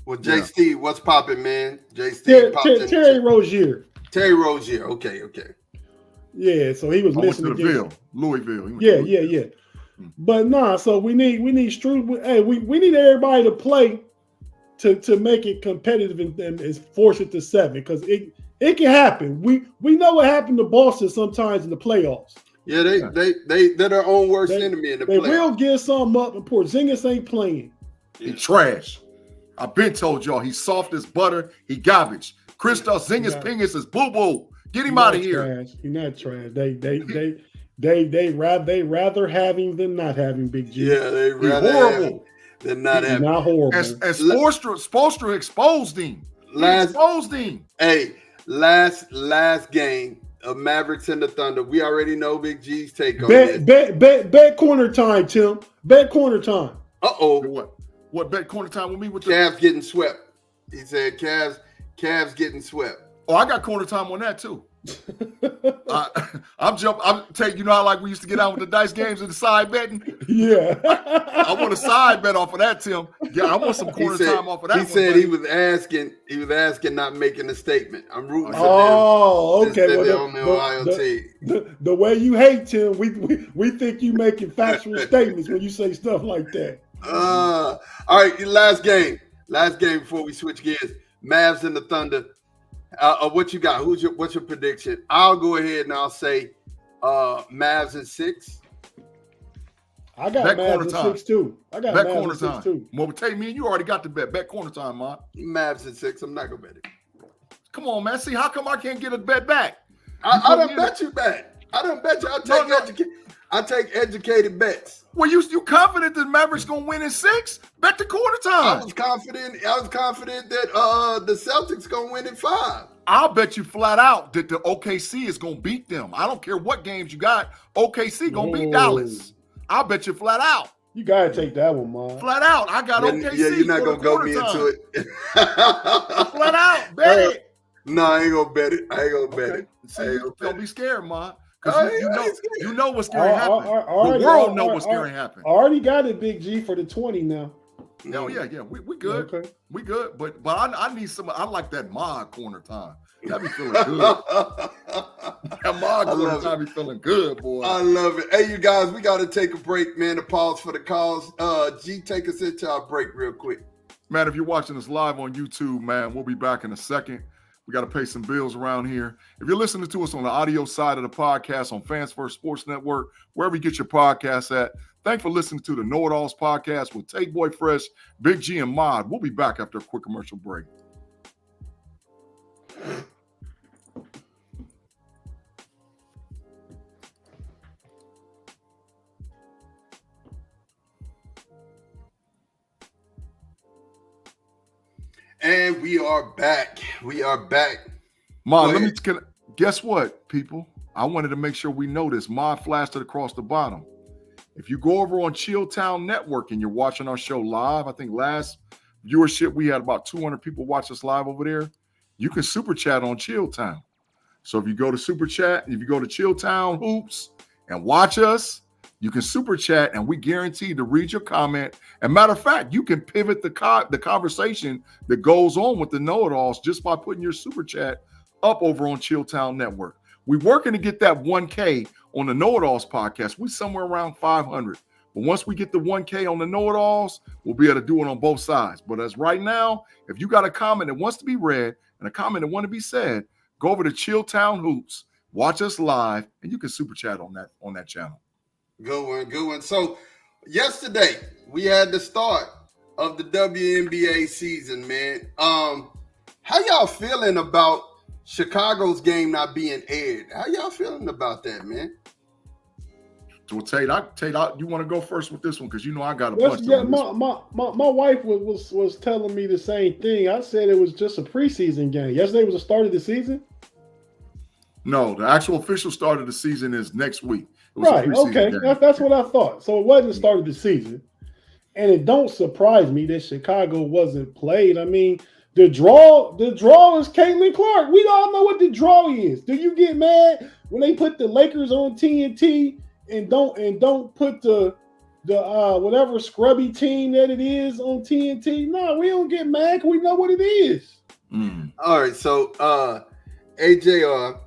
Well, Jay Steve, what's popping, man? Jay Steve Terry Rozier. Terry Rozier. Okay. Yeah, so he was missing against Louisville. Yeah. But nah, so we need Strus. Hey, we need everybody to play to make it competitive and force it to 7 because it can happen. We know what happened to Boston sometimes in the playoffs. Yeah, they're their own worst enemy in the playoffs. They will give something up, and Porzingis ain't playing. He trash. I've been told y'all he's soft as butter. He garbage. Kristaps Porzingis is boo boo. Get him out of here. He's not trash. They rather have him than not have him, Big G. Yeah, they rather horrible than not have him. Not horrible. And Spoelstra exposed him. Hey, last game of Mavericks and the Thunder. We already know Big G's take on this. Bet corner time, Tim. Bet corner time. Uh-oh. What bet corner time with me? With Cavs getting swept. He said Cavs getting swept. Oh, I got corner time on that too. I'm taking, you know how like we used to get out with the dice games and the side betting? Yeah. I want a side bet off of that, Tim. Yeah, I want some corner time off of that. He said he was asking, not making a statement. I'm rooting for them. Oh, okay. The way you hate Tim, we think you making factual statements when you say stuff like that. All right, last game before we switch gears. Mavs and the Thunder. What you got? What's your prediction? I'll go ahead and I'll say Mavs in 6. I got Mavs in 6 too. I got bet Mavs corner in 6 time too. Well, tell me, you already got the bet. Bet corner time, man. Mavs in 6. I'm not gonna bet it. Come on, man. See, how come I can't get a bet back? I don't bet you back. I don't bet you. I take educated bets. Well, you confident that Mavericks gonna win in 6? Bet the corner time. I was confident that the Celtics gonna win in 5. I'll bet you flat out that the OKC is gonna beat them. I don't care what games you got. OKC gonna beat Dallas. I'll bet you flat out. You gotta take that one, man. Flat out. I got OKC. Yeah, you're not gonna go me into it. Flat out. Bet it. No, I ain't gonna bet it. I ain't gonna bet it. See, don't be scared, man. Because you know what's going to happen. The world know what's going to happen. I already got it, Big G, for the 20 now. Oh, yeah. We good. Okay. We good. But I need some. I like that mod corner time. That be feeling good. That mod corner time be feeling good, boy. I love it. Hey, you guys, we got to take a break, man. To pause for the calls. G, take us into our break real quick. Man, if you're watching us live on YouTube, man, we'll be back in a second. We got to pay some bills around here. If you're listening to us on the audio side of the podcast on Fans First Sports Network, wherever you get your podcasts at, thanks for listening to the KnoItAllZ podcast with Take Boy Fresh, Big G, and Mod. We'll be back after a quick commercial break. And we are back. Mod, guess what, people? I wanted to make sure we know this. Mod flashed it across the bottom. If you go over on Chilltown Network and you're watching our show live, I think last viewership we had about 200 people watch us live over there. You can super chat on Chilltown. So if you go to super chat, if you go to Chilltown Hoops and watch us, you can super chat and we guarantee to read your comment. And matter of fact, you can pivot the conversation that goes on with the KnoItAllZ just by putting your super chat up over on Chilltown Network. We're working to get that 1K on the KnoItAllZ podcast. We're somewhere around 500. But once we get the 1K on the KnoItAllZ, we'll be able to do it on both sides. But as right now, if you got a comment that wants to be read and a comment that wants to be said, go over to Chilltown Hoops, watch us live, and you can super chat on that channel. Good one. So yesterday we had the start of the WNBA season, man. How y'all feeling about Chicago's game not being aired? How y'all feeling about that, man? So Tate, you want to go first with this one because you know I got a bunch. Yeah, my wife was telling me the same thing. I said it was just a preseason game. Yesterday was the start of the season. No, the actual official start of the season is next week. It was a Right. preseason Okay. game. That's what I thought. So it wasn't the start of the season. And it don't surprise me that Chicago wasn't played. I mean, the draw is Caitlin Clark. We all know what the draw is. Do you get mad when they put the Lakers on TNT and don't put the whatever scrubby team that it is on TNT? No, we don't get mad because we know what it is. All right, so AJR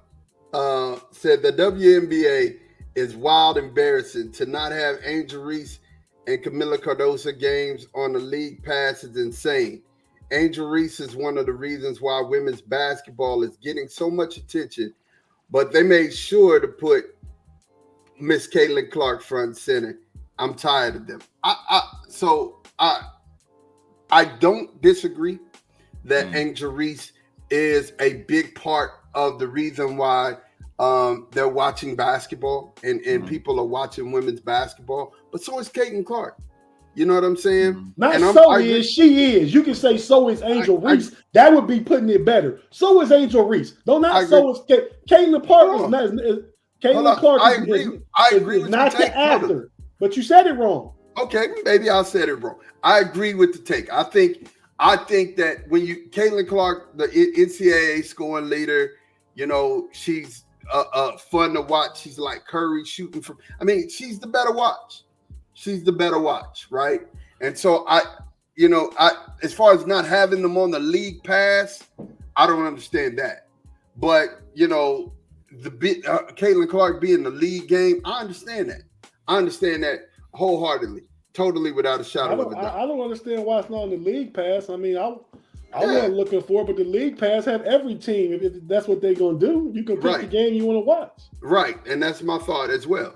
said the WNBA is wild embarrassing. To not have Angel Reese and Camila Cardoso games on the league pass is insane. Angel Reese is one of the reasons why women's basketball is getting so much attention, but they made sure to put Miss Caitlin Clark front and center. I'm tired of them. I don't disagree that Angel Reese is a big part of the reason why they're watching basketball and people are watching women's basketball, but so is Caitlin Clark. You know what I'm saying? She is. You can say so is Angel Reese. That would be putting it better. So is Angel Reese. Don't not so is Caitlin Clark. Caitlin Clark I agree is with not the actor. But you said it wrong. Okay, maybe I said it wrong. I agree with the take. I think that when Caitlin Clark, the NCAA scoring leader, you know, she's fun to watch. She's like Curry shooting from. I mean, she's the better watch. She's the better watch, right? And so as far as not having them on the league pass, I don't understand that. But Caitlin Clark being the league game, I understand that. I understand that wholeheartedly, totally without a shadow of a doubt. I don't understand why it's not on the league pass. I mean, I wasn't looking for it, but the league pass have every team. If that's what they're going to do, you can pick the game you want to watch. Right, and that's my thought as well.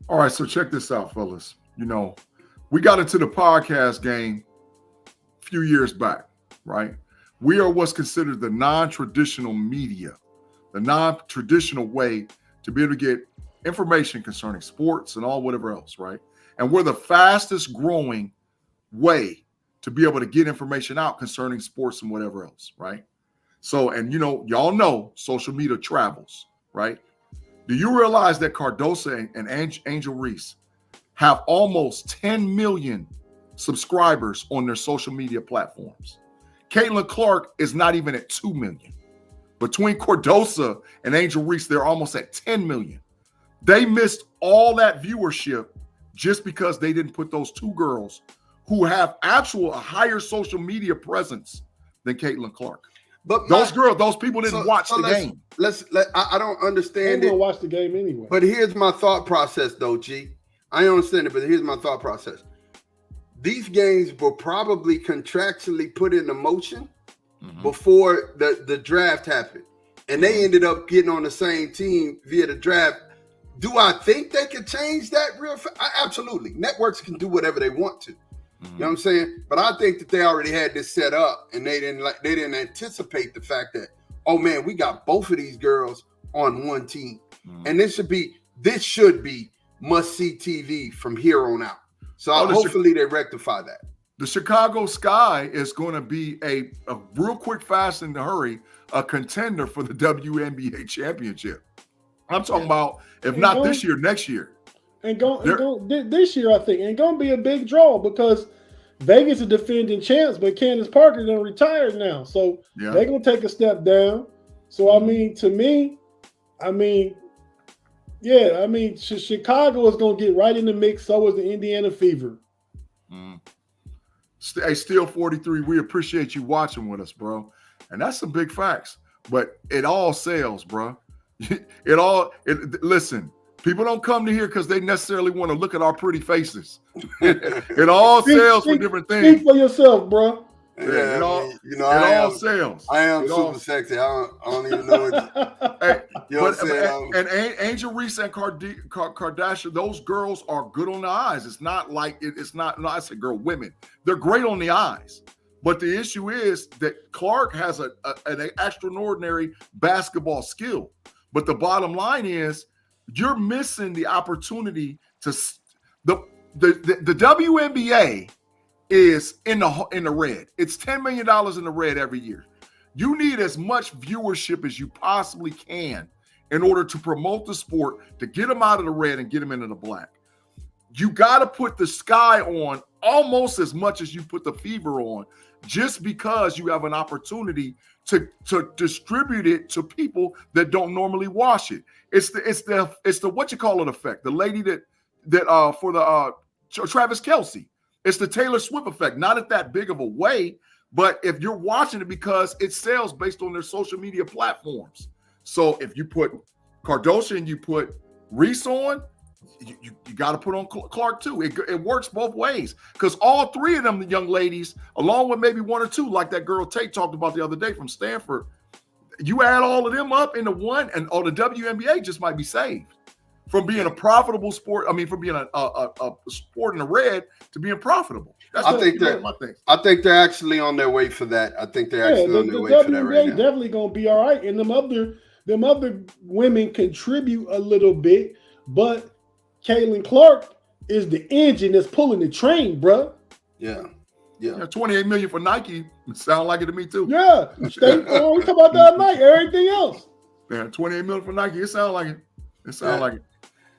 All right, so check this out, fellas. You know, we got into the podcast game a few years back, right? We are what's considered the non-traditional media, the non-traditional way to be able to get information concerning sports and all whatever else, right? And we're the fastest growing way to be able to get information out concerning sports and whatever else, right? So, and y'all know social media travels, right? Do you realize that Cardoso and Angel Reese have almost 10 million subscribers on their social media platforms? Caitlin Clark is not even at 2 million. Between Cardoso and Angel Reese, they're almost at 10 million. They missed all that viewership just because they didn't put those two girls who have a higher social media presence than Caitlin Clark. But those people didn't watch the game. I don't understand it. They're gonna watch the game anyway. But here's my thought process, though, G. I understand it, but here's my thought process. These games were probably contractually put into motion before the draft happened, and they ended up getting on the same team via the draft. Do I think they could change that real fast? Absolutely. Networks can do whatever they want to. You know what I'm saying? But I think that they already had this set up, and they didn't anticipate the fact that, oh man, we got both of these girls on one team, and this should be must-see TV from here on out. So hopefully they rectify that. The Chicago Sky is going to be a real quick, fast, in a hurry, a contender for the WNBA championship. I'm talking about if not this year, next year. And this year, I think, and going to be a big draw because Vegas is defending champs, but Candace Parker done retired now. So they're going to take a step down. So, Chicago is going to get right in the mix. So is the Indiana Fever. Hey, Steel 43, we appreciate you watching with us, bro. And that's some big facts. But it all sells, bro. Listen, people don't come to here because they necessarily want to look at our pretty faces. It all sells for different things. Speak for yourself, bro. Yeah, it all sells. I am super sexy. I don't even know what. And Angel Reese and Kardashian, those girls are good on the eyes. It's not like it's not. No, I say girl, women. They're great on the eyes. But the issue is that Clark has an extraordinary basketball skill. But the bottom line is you're missing the opportunity to the WNBA is in the red. It's $10 million in the red every year. You need as much viewership as you possibly can in order to promote the sport, to get them out of the red and get them into the black. You got to put the sky on almost as much as you put the fever on, just because you have an opportunity to distribute it to people that don't normally watch it. It's the what you call it effect. The lady that for the Travis Kelce, it's the Taylor Swift effect. Not at that big of a way, but if you're watching it because it sells based on their social media platforms. So if you put Cardoso and you put Reese on, you got to put on Clark too. It works both ways, because all three of them, the young ladies, along with maybe one or two, like that girl Tate talked about the other day from Stanford, you add all of them up into one, and the WNBA just might be saved from being a profitable sport. I mean, from being a sport in the red to being profitable. I think they're actually on their way for that. I think they're actually on their way for that right now. Definitely gonna be all right, and them other women contribute a little bit, but Caitlin Clark is the engine that's pulling the train, bro. Yeah. $28 million for Nike sound like it to me too. Yeah, we talk about that night. Everything else. Yeah, $28 million for Nike. It sound like it. It sound like it.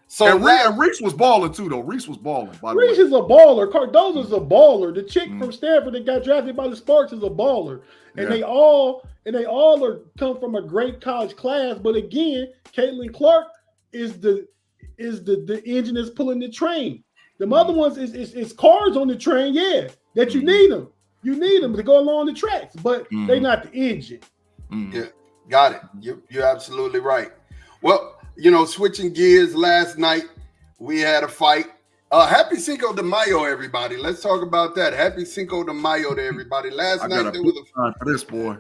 So and Reese was balling too, though. Reese was balling. By the way, Reese is a baller. Cardozo's a baller. The chick from Stanford that got drafted by the Sparks is a baller, and they all are come from a great college class. But again, Caitlin Clark is the engine that's pulling the train. The other ones is cars on the train. Yeah, that you need them. You need them to go along the tracks, but they're not the engine. Yeah, got it. You're absolutely right. Well, switching gears, last night we had a fight. Happy Cinco de Mayo, everybody. Let's talk about that. Happy Cinco de Mayo to everybody. Last night there was a for this boy.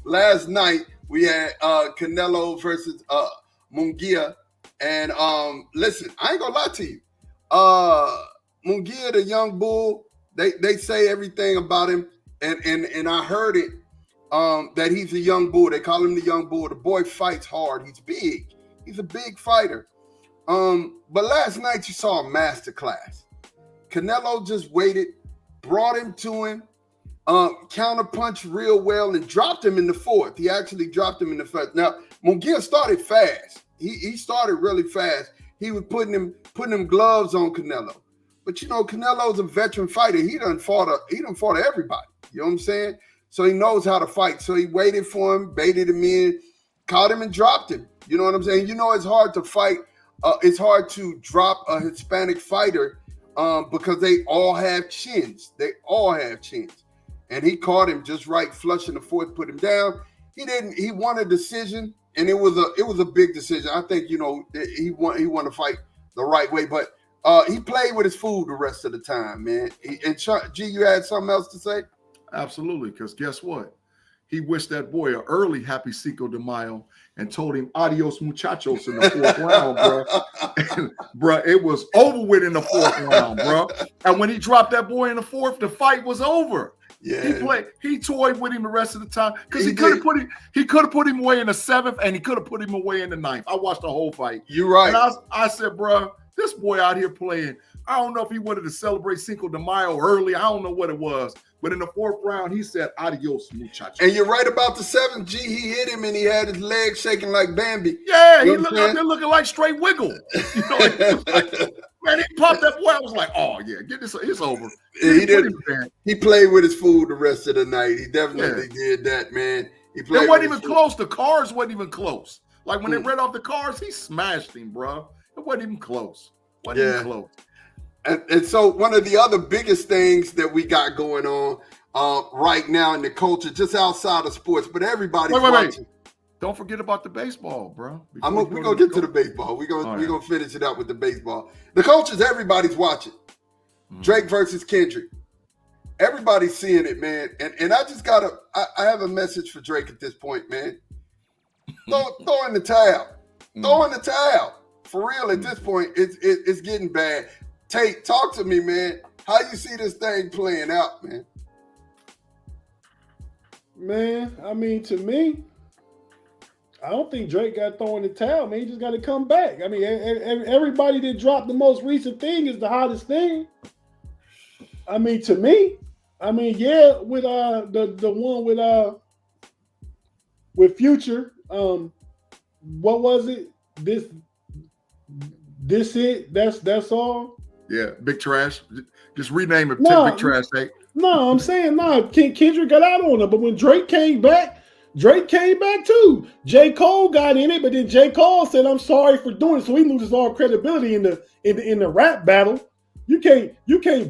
Last night we had Canelo versus Munguia. And listen, I ain't gonna lie to you. Munguia, the young bull, they say everything about him, and I heard it. That he's a young bull. They call him the young bull. The boy fights hard. He's big. He's a big fighter. But last night you saw a masterclass. Canelo just waited, brought him to him, counterpunched real well, and dropped him in the fourth. He actually dropped him in the first. Now, Munguia started fast. He started really fast. He was putting them gloves on Canelo. But Canelo's a veteran fighter. He done fought everybody. You know what I'm saying? So he knows how to fight. So he waited for him, baited him in, caught him and dropped him. You know what I'm saying? It's hard to fight. It's hard to drop a Hispanic fighter because they all have chins. They all have chins. And he caught him just right, flushing the fourth, put him down. He won a decision, and it was a big decision. I think, he won the fight the right way, but he played with his food the rest of the time, man. G, you had something else to say? Absolutely, because guess what? He wished that boy an early happy Cinco de Mayo and told him adios muchachos in the fourth round, bro. Bro, it was over with in the fourth round, bro. And when he dropped that boy in the fourth, the fight was over. Yeah, he toyed with him the rest of the time because he could have put him away in the seventh, and he could have put him away in the ninth. I watched the whole fight. You're right. And I said, bro, this boy out here playing. I don't know if he wanted to celebrate Cinco de Mayo early. I don't know what it was. But in the fourth round, he said, adios, muchachos. And you're right about the seventh, G. He hit him, and he had his legs shaking like Bambi. Yeah, he looked out there looking like straight wiggle. Man, he popped that boy. I was like, oh, yeah, get this. It's over. He played with his food the rest of the night. He definitely did that, man. It wasn't even close. The cards wasn't even close. Like, when they read off the cards, he smashed him, bro. It wasn't even close. Even close. And so one of the other biggest things that we got going on right now in the culture, just outside of sports, but everybody's watching. Don't forget about the baseball, bro. We're going to get to the baseball. We're going to finish it out with the baseball. The cultures, everybody's watching. Drake versus Kendrick. Everybody's seeing it, man. And I just got I have a message for Drake at this point, man. Throw in the towel. Throw in the towel. For real, at this point, it's getting bad. Tate, talk to me, man. How you see this thing playing out, man? Man, I mean, to me, I don't think Drake got thrown in the towel, man. He just got to come back. I mean, everybody that dropped the most recent thing is the hottest thing. I mean, to me, with the one with with Future. What was it? This it? That's all. Yeah, Big Trash. Just rename it No, Big Trash Tape. No, I'm saying no. Kendrick got out on it, but when Drake came back too. J. Cole got in it, but then J. Cole said, "I'm sorry for doing it," so he loses all credibility in the rap battle. You can't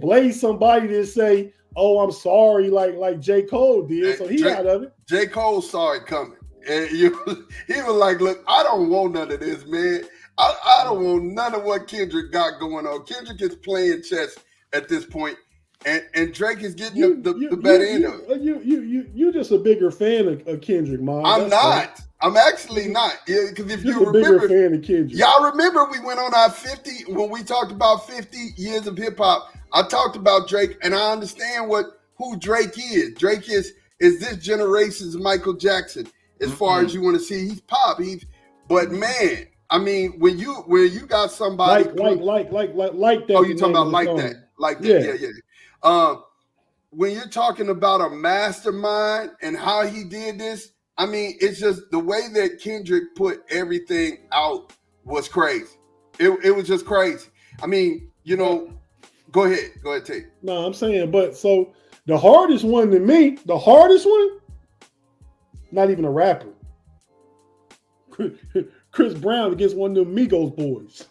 blaze somebody to say, "Oh, I'm sorry," like J. Cole did. So he out of it. J. Cole saw it coming, and he was like, "Look, I don't want none of this, man. I don't want none of what Kendrick got going on. Kendrick is playing chess at this point." And Drake is getting the better end of it. You just a bigger fan of Kendrick, man. I'm not. Right. I'm actually not. Yeah, because if you remember, bigger fan of Kendrick. Y'all remember we went on our 50 when we talked about 50 years of hip hop. I talked about Drake, and I understand who Drake is. Drake is this generation's Michael Jackson. As far as you want to see, he's pop. But man, I mean, when you got somebody like that. Oh, you talking about like that? Yeah. When you're talking about a mastermind and how he did this, I mean, it's just the way that Kendrick put everything out was crazy. It was just crazy. I mean, go ahead, Tate. No, I'm saying, but so the hardest one, not even a rapper. Chris Brown against one of them Migos boys.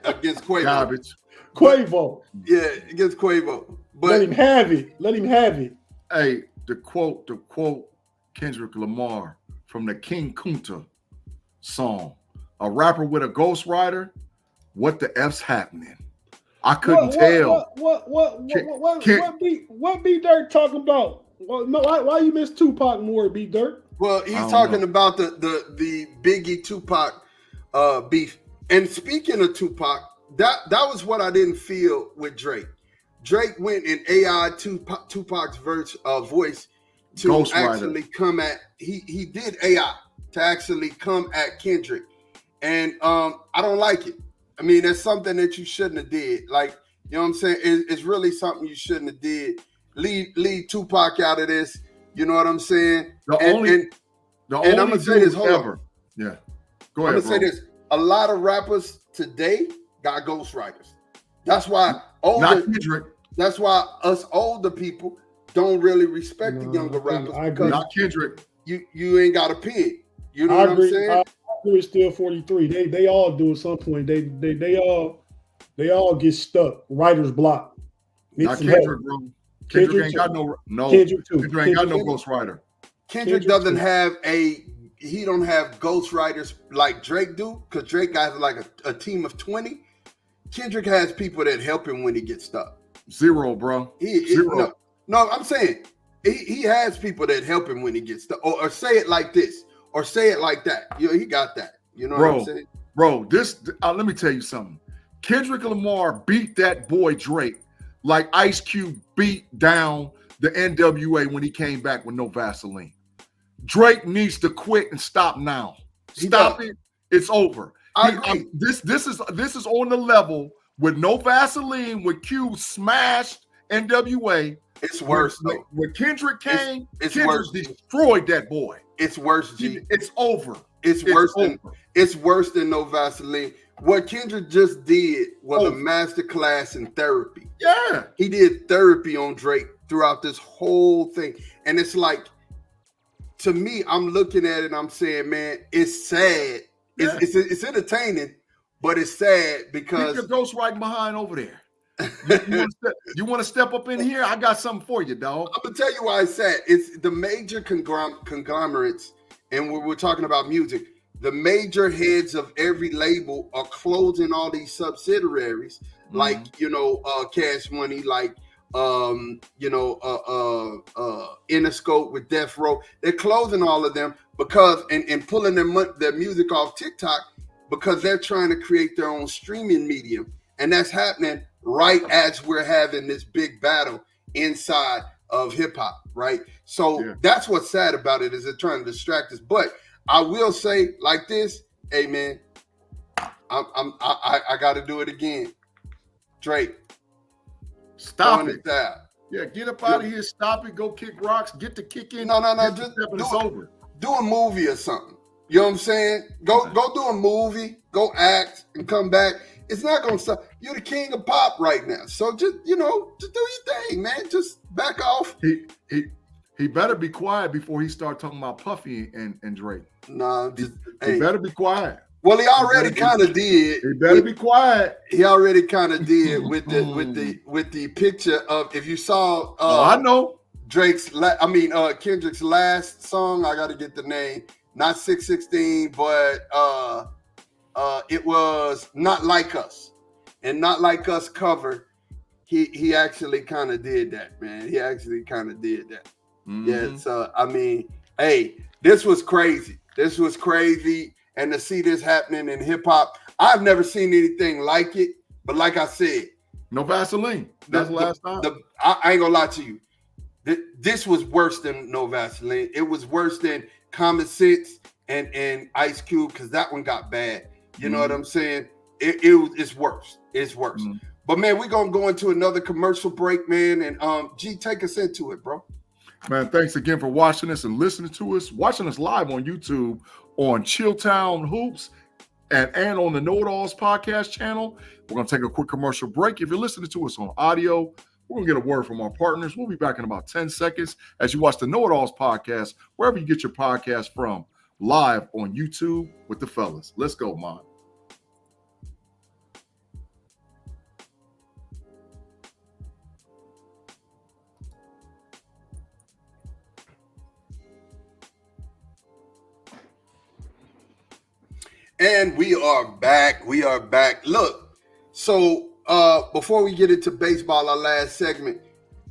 Against Quavo. Garbage. Quavo. Yeah, against Quavo. But let him have it. Hey, to quote Kendrick Lamar from the King Kunta song, a rapper with a ghostwriter, what the F's happening? I couldn't tell. What B Dirt talking about? Why you miss Tupac more, B Dirt? Well, he's talking about the Biggie Tupac beef. And speaking of Tupac, that was what I didn't feel with Drake. Drake went in AI Tupac's voice to Ghost actually Rider. Come at he did AI to actually come at Kendrick, and I don't like it. I mean, that's something that you shouldn't have did. Like, you know what I'm saying? It's really something you shouldn't have did. Leave Tupac out of this. You know what I'm saying? And I'm gonna say this. Hold on. Yeah, go ahead. I'm gonna say this. A lot of rappers today got ghostwriters. That's why not Kendrick. That's why us older people don't really respect the younger rappers. Because not Kendrick. You ain't got a pig. You know what I'm saying? I agree. Still 43. They all do at some point. They all get stuck. Writer's block. Not Kendrick, bro. Kendrick ain't got no. Kendrick ain't got no ghostwriter. Kendrick doesn't have he don't have ghostwriters like Drake do, because Drake has like a team of 20. Kendrick has people that help him when he gets stuck. Zero, bro. Zero. No, I'm saying he has people that help him when he gets stuck. Or say it like this, or say it like that. He got that. You know what I'm saying? Bro, let me tell you something. Kendrick Lamar beat that boy Drake like Ice Cube beat down the NWA when he came back with no Vaseline. Drake needs to quit and stop now. Stop it. It's over. This is on the level with no Vaseline, with Cube smashed NWA. It's worse though. When Kendrick came, it's Kendrick worse. Destroyed that boy. It's worse, G. It's over. It's worse than no Vaseline. What Kendrick just did was a master class in therapy. Yeah. He did therapy on Drake throughout this whole thing. And it's like, to me, I'm looking at it and I'm saying, man, it's sad. Yeah. It's entertaining, but it's sad because keep your ghostwriting behind over there. You want to step up in here? I got something for you, dog. I'm gonna tell you why it's sad. It's the major conglomerates, and we're talking about music. The major heads of every label are closing all these subsidiaries, like Cash Money, like Interscope with Death Row. They're closing all of them because and pulling their music off TikTok because they're trying to create their own streaming medium, and that's happening right as we're having this big battle inside of hip hop, right? So that's what's sad about it, is they're trying to distract us. But I will say like this, hey man, I got to do it again. Drake, stop it. Yeah, get up out of here. Stop it. Go kick rocks. Get the kick in. No. It's over. do a movie or something. You know what I'm saying? Go do a movie, go act and come back. It's not gonna stop. You're the king of pop right now. So just do your thing, man. Just back off. He better be quiet before he start talking about Puffy and Drake. Nah, he better be quiet. Well, he already kind of did. He better be quiet. He already kind of did with the picture of, if you saw I know Kendrick's last song. I got to get the name. Not 616, but it was Not Like Us. And Not Like Us cover, he actually kind of did that, man. He actually kind of did that. Mm-hmm. Yeah, so, I mean, hey, this was crazy. This was crazy. And to see this happening in hip-hop, I've never seen anything like it. But like I said, no Vaseline. That's the last time. I ain't gonna lie to you. This was worse than No Vaseline. It was worse than Common Sense and Ice Cube, because that one got bad. You know what I'm saying? It's worse. It's worse. Mm-hmm. But man, we're gonna go into another commercial break, man. And G, take us into it, bro. Man, thanks again for watching us and listening to us. Watching us live on YouTube on Chilltown Hoops and on the KnoItAllZ podcast channel. We're gonna take a quick commercial break. If you're listening to us on audio, we're gonna get a word from our partners. We'll be back in about 10 seconds as you watch the KnoItAllZ podcast, wherever you get your podcast from, live on YouTube with the fellas. Let's go, man. And we are back. We are back. Look, so before we get into baseball, our last segment,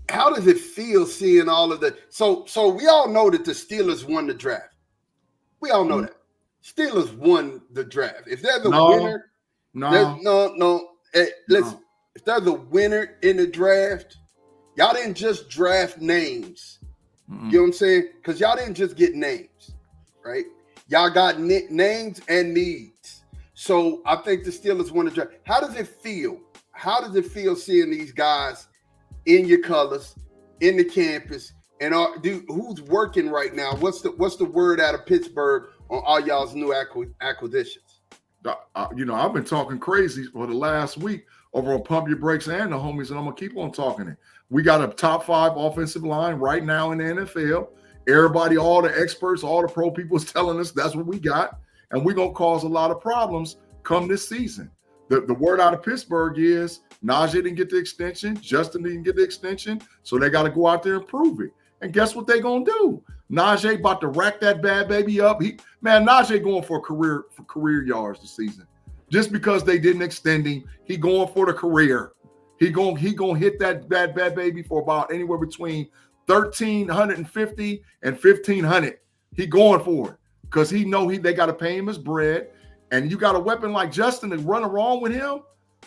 how does it feel seeing all of the? So we all know that the Steelers won the draft. We all know that Steelers won the draft. If they're the winner, listen. If they're the winner in the draft, y'all didn't just draft names. Mm-hmm. You know what I'm saying? Because y'all didn't just get names, right? Y'all got names and needs. So I think the Steelers won the draft. How does it feel? How does it feel seeing these guys in your colors, in the campus, and who's working right now? What's the word out of Pittsburgh on all y'all's new acquisitions? I've been talking crazy for the last week over on Pump Your Brakes and the homies, and I'm gonna keep on talking it. We got a top 5 offensive line right now in the NFL. Everybody, all the experts, all the pro people is telling us that's what we got, and we're going to cause a lot of problems come this season. The word out of Pittsburgh is Najee didn't get the extension, Justin didn't get the extension, so they got to go out there and prove it. And guess what they're going to do? Najee about to rack that bad baby up. Najee going for career yards this season. Just because they didn't extend him, he going for the career. He going hit that bad baby for about anywhere between 1,350 and 1,500. He going for it because he know they got to pay him his bread. And you got a weapon like Justin to run around with him,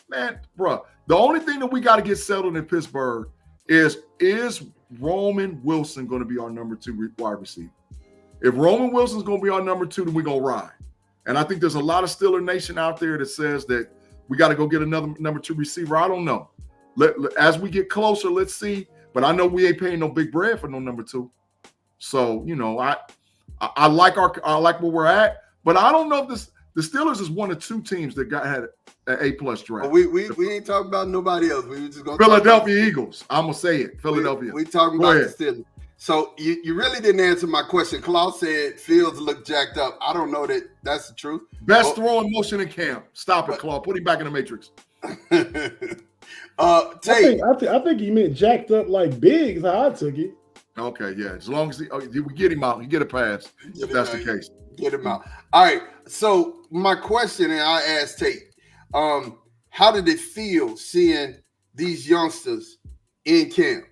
man, bro. The only thing that we got to get settled in Pittsburgh is Roman Wilson going to be our number 2 wide receiver? If Roman Wilson's going to be our number 2, then we're going to ride. And I think there's a lot of Steeler Nation out there that says that we got to go get another number 2 receiver. I don't know. As we get closer, let's see. But I know we ain't paying no big bread for no number 2. So, I like where we're at, but I don't know if the Steelers is one of 2 teams that had an A+ draft. Well, we ain't talking about nobody else. We just going Philadelphia Eagles. I'm gonna say it. Philadelphia. We talking about the Steelers. So you really didn't answer my question. Klaus said Fields looked jacked up. I don't know that that's the truth. Best throwing motion in camp. Stop it, Klaus. Put him back in the Matrix. I think he meant jacked up like big is how I took it. Okay, yeah. As long as we get him out, he get a pass. If that's the case. Get him out. All right. So my question, and I asked Tate, how did it feel seeing these youngsters in camp?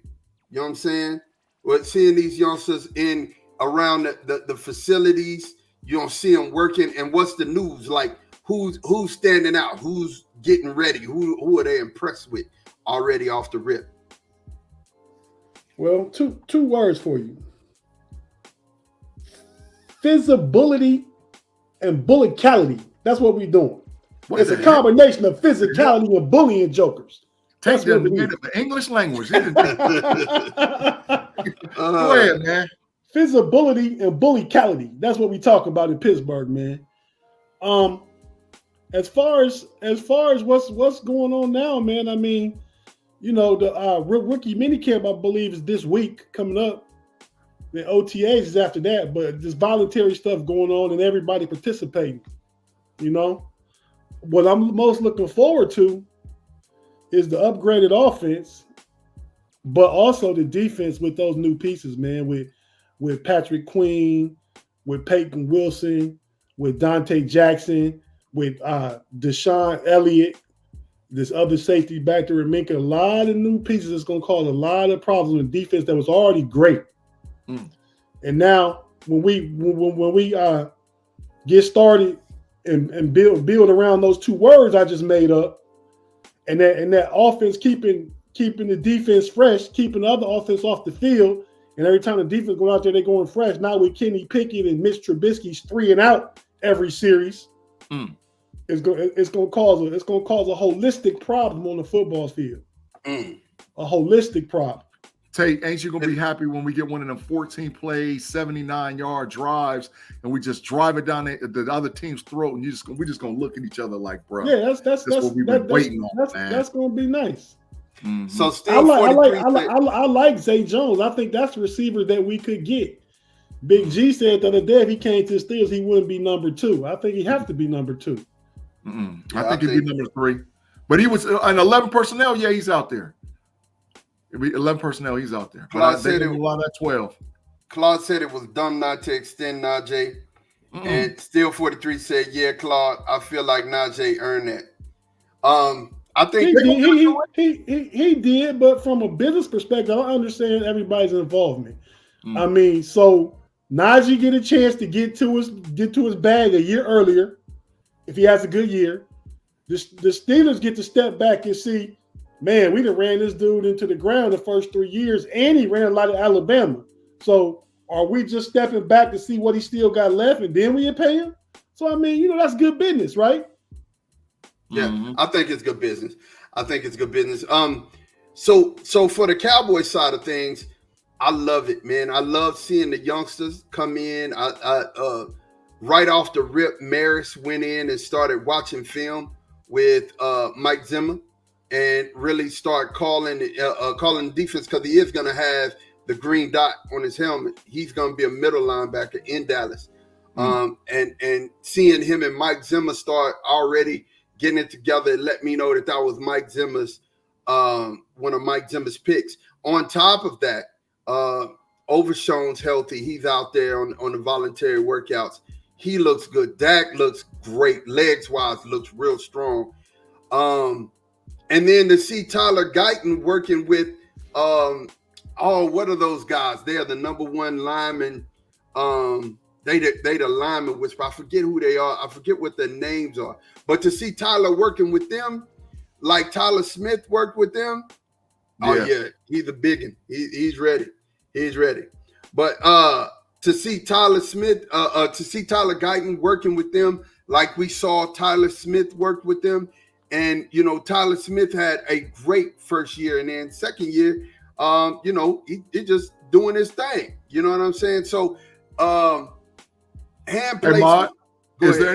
You know what I'm saying? Well, seeing these youngsters in around the facilities, you don't see them working. And what's the news? Like who's standing out? Who's getting ready? Who are they impressed with already off the rip? Well, two words for you. Feasibility and bullicality. That's what we're doing. It's a combination of physicality and bullying jokers. Take the English language. Go ahead, man. feasibility and bullycality. That's what we talk about in Pittsburgh, man. As far as what's going on now, man. I mean, you know, the rookie minicamp, I believe, is this week coming up. The OTAs is after that, but there's voluntary stuff going on and everybody participating. You know, what I'm most looking forward to is the upgraded offense, but also the defense with those new pieces, man. With Patrick Queen, with Peyton Wilson, with Dante Jackson, with Deshaun Elliott, this other safety back there, making a lot of new pieces. It's going to cause a lot of problems with defense that was already great. And now when we get started and build around those two words I just made up, and that offense keeping the defense fresh, keeping the other offense off the field, and every time the defense go out there, they're going fresh. Now with Kenny Pickett and Mitch Trubisky's 3 and out every series, it's going to cause a holistic problem on the football field. A holistic problem. Tate, ain't you gonna be happy when we get one of them 14 plays, 79-yard drives, and we just drive it down the other team's throat, and we just gonna look at each other like, bro. Yeah, that's what we've been waiting on, man. That's gonna be nice. Mm-hmm. So still, I like Zay Jones. I think that's the receiver that we could get. Big G said the other day if he came to the Steelers, he wouldn't be number 2. I think he have to be number 2. I think he'd be number 3. But he was an 11 personnel. Yeah, he's out there. 11 personnel, he's out there. But I think a lot of that 12. Claude said it was dumb not to extend Najee. And Still 43 said, yeah, Claude, I feel like Najee earned that. I think he did, but from a business perspective, I understand everybody's involvement. I mean, so Najee get a chance to get to his bag a year earlier if he has a good year. The Steelers get to step back and see, man, we done ran this dude into the ground the first 3 years, and he ran a lot of Alabama. So are we just stepping back to see what he still got left, and then we pay him? So, I mean, you know, that's good business, right? Yeah, I think it's good business. So for the Cowboys side of things, I love it, man. I love seeing the youngsters come in. Right off the rip, Maris went in and started watching film with Mike Zimmer and really start calling defense, because he is going to have the green dot on his helmet. He's going to be a middle linebacker in Dallas. And seeing him and Mike Zimmer start already getting it together, it let me know that was Mike Zimmer's one of Mike Zimmer's picks. On top of that, Overshown's healthy. He's out there on the voluntary workouts. He looks good. Dak looks great. Legs-wise, looks real strong. And then to see Tyler Guyton working with, what are those guys? They are the number 1 lineman. They the lineman, which I forget who they are. I forget what their names are. But to see Tyler working with them, like Tyler Smith worked with them, he's a biggin. He's ready. He's ready. But to see Tyler Guyton working with them, like we saw Tyler Smith work with them. And, you know, Tyler Smith had a great first year, and then second year, you know, he just doing his thing. You know what I'm saying? So, hand placement. Is there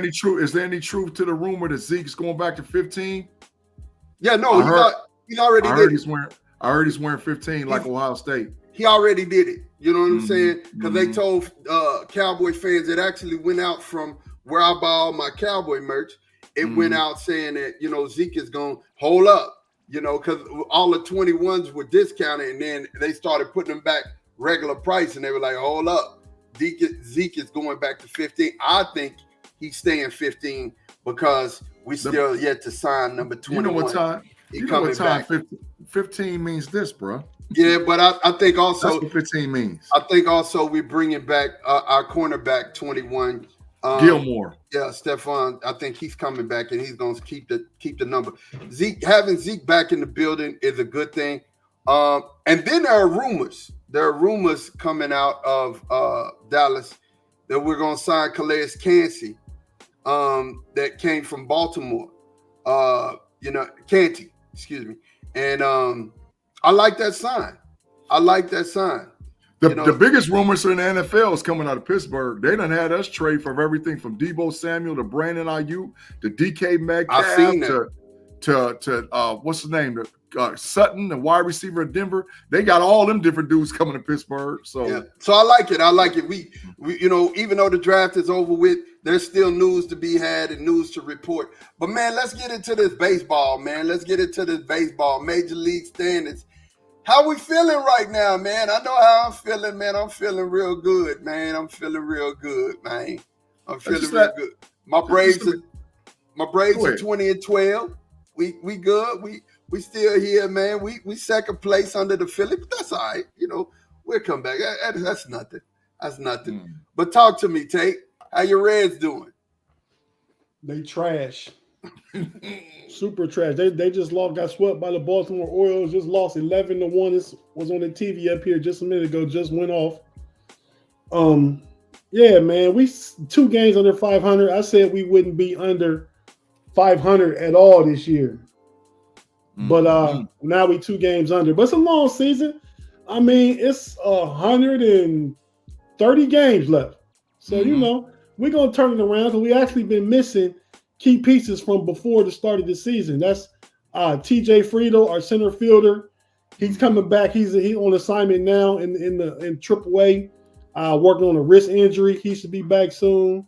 any truth to the rumor that Zeke's going back to 15? Yeah, no, he's already did it. I heard he's wearing 15 like Ohio State. He already did it. You know what I'm saying? Because they told Cowboy fans that actually went out from where I buy all my Cowboy merch. It went out saying that, you know, Zeke is going to hold up, you know, because all the 21s were discounted, and then they started putting them back regular price, and they were like, hold up, Zeke is going back to 15. I think he's staying 15 because we still yet to sign number 21. You know what time 15 means this, bro. Yeah, but I think also that's what 15 means. I think also we're bringing back our cornerback 21. Gilmore. Yeah, Stephon. I think he's coming back, and he's going to keep the number. Having Zeke back in the building is a good thing. And then there are rumors. There are rumors coming out of Dallas that we're going to sign Calais Cansey, that came from Baltimore. Canty, excuse me. And I like that sign. The biggest rumors in the NFL is coming out of Pittsburgh. They done had us trade for everything from Deebo Samuel to Brandon Ayuk to DK Metcalf I seen that. to what's his name? Sutton, the wide receiver of Denver. They got all them different dudes coming to Pittsburgh. So yeah. So I like it. I like it. We even though the draft is over with, there's still news to be had and news to report. But man, let's get into this baseball, man. Let's get into this baseball. Major League standings. How we feeling right now, man? I know how I'm feeling, man. I'm feeling real good, man. I'm feeling real good, man. I'm feeling real good. My Braves are 20-12. We good. We still here, man. We second place under the Phillies, but that's all right. We'll come back. That's nothing. That's nothing. But talk to me, Tate. How your Reds doing? They trash. Super trash. They just got swept by the Baltimore Orioles. Just lost 11-1. This was on the TV up here just a minute ago. Just went off. Yeah, man. We 2 games under 500. I said we wouldn't be under 500 at all this year. But now we 2 games under. But it's a long season. I mean, it's 130 games left. So we're gonna turn it around because we actually been missing key pieces from before the start of the season. That's TJ Friedel, our center fielder. He's coming back. He's on assignment now in AAA, working on a wrist injury. He should be back soon.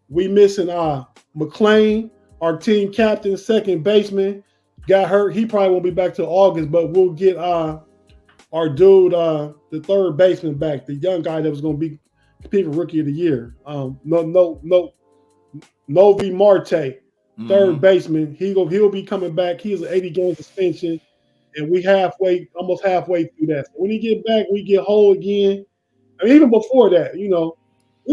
We missing McClain, our team captain, second baseman, got hurt. He probably won't be back till August, but we'll get our dude, the third baseman back, the young guy that was going to be competing for Rookie of the Year. Novi Marte, third baseman. He'll be coming back. He has an 80-game suspension, and we almost halfway through that. So when he get back, we get whole again. I mean, even before that, we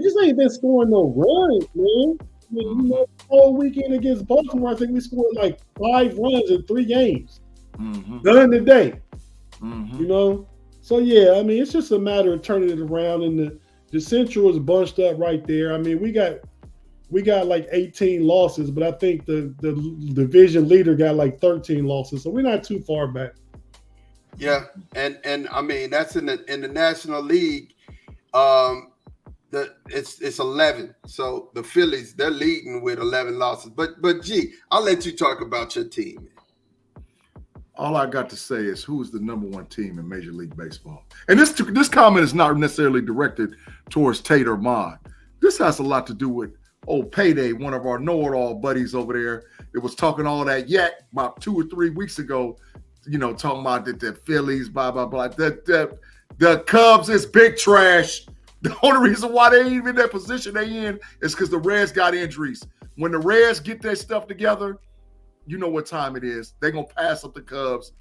just ain't been scoring no runs, man. I mean, the whole weekend against Baltimore, I think we scored like 5 runs in 3 games. None today. So yeah, I mean, it's just a matter of turning it around, and the Central is bunched up right there. I mean, we got like 18 losses, but I think the division leader got like 13 losses, so we're not too far back. Yeah, and I mean that's in the National League. It's 11. So the Phillies, they're leading with 11 losses. But G, I'll let you talk about your team. All I got to say is who's the number 1 team in Major League Baseball. And this comment is not necessarily directed towards Tate or Mod. This has a lot to do with old Payday, one of our know-it-all buddies over there that was talking all that yak about 2 or 3 weeks ago, talking about the Phillies, blah, blah, blah. The Cubs is big trash. The only reason why they ain't even in that position they in is because the Reds got injuries. When the Reds get their stuff together, you know what time it is. They're going to pass up the Cubs.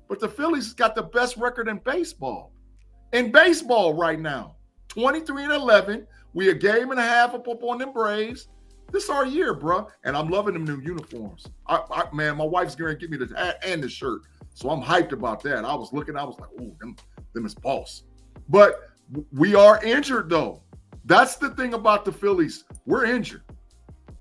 But the Phillies got the best record in baseball. In baseball right now, 23-11. We a game and a half up on them Braves. This is our year, bro. And I'm loving them new uniforms. Man, my wife's going to give me the hat and the shirt. So I'm hyped about that. I was like, ooh, them is boss. But we are injured, though. That's the thing about the Phillies. We're injured.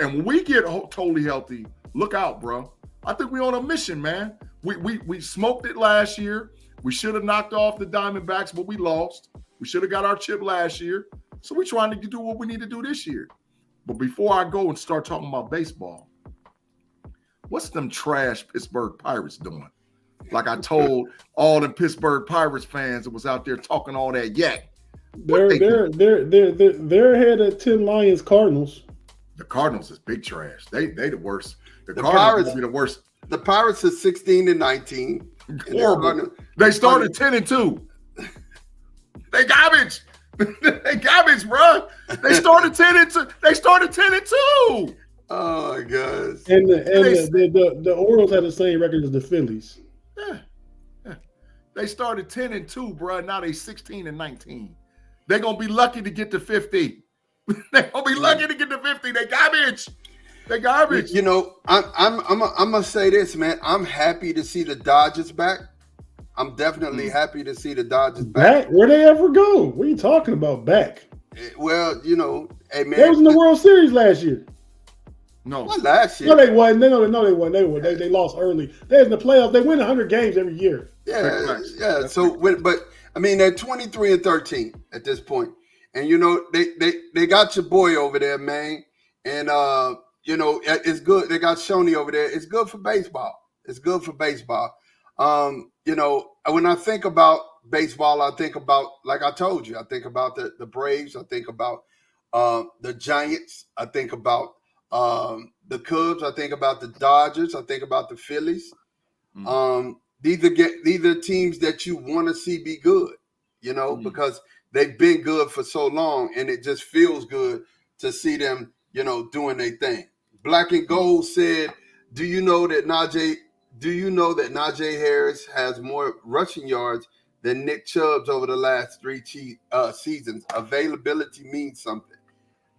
And when we get totally healthy, look out, bro. I think we're on a mission, man. We smoked it last year. We should have knocked off the Diamondbacks, but we lost. We should have got our chip last year. So we're trying to do what we need to do this year. But before I go and start talking about baseball, what's them trash Pittsburgh Pirates doing? Like I told all the Pittsburgh Pirates fans that was out there talking all that yak. They're ahead of 10 Lions Cardinals. The Cardinals is big trash. They the worst. The Cardinals will be the worst. The Pirates is 16-19. Horrible. They started 10-2. They garbage. They garbage, bro. They started 10-2. They started 10-2. Oh my gosh. And the Orioles have the same record as the Phillies. Yeah. They started 10-2, bro. Now they 16-19. They're gonna be lucky to get to 50. They're gonna be lucky to get to 50. They garbage. They garbage. I'm gonna say this, man. I'm happy to see the Dodgers back. I'm definitely happy to see the Dodgers back. Where'd they ever go? What are you talking about back? Well, hey man. They was in the World Series last year. No. What last year? No, they wasn't. No, they wasn't. They lost early. They was in the playoffs. They win 100 games every year. Yeah. So, but I mean, they're 23-13 at this point. And, you know, they got your boy over there, man. And, you know, it's good. They got Shoney over there. It's good for baseball. It's good for baseball. You know, when I think about baseball, I think about, like I told you, I think about the Braves. I think about the Giants. I think about the Cubs. I think about the Dodgers. I think about the Phillies. These are teams that you want to see be good, you know, because they've been good for so long, and it just feels good to see them, you know, doing their thing. Black and Gold said, do you know that Najee Harris has more rushing yards than Nick Chubb's over the last 3 seasons? Availability means something.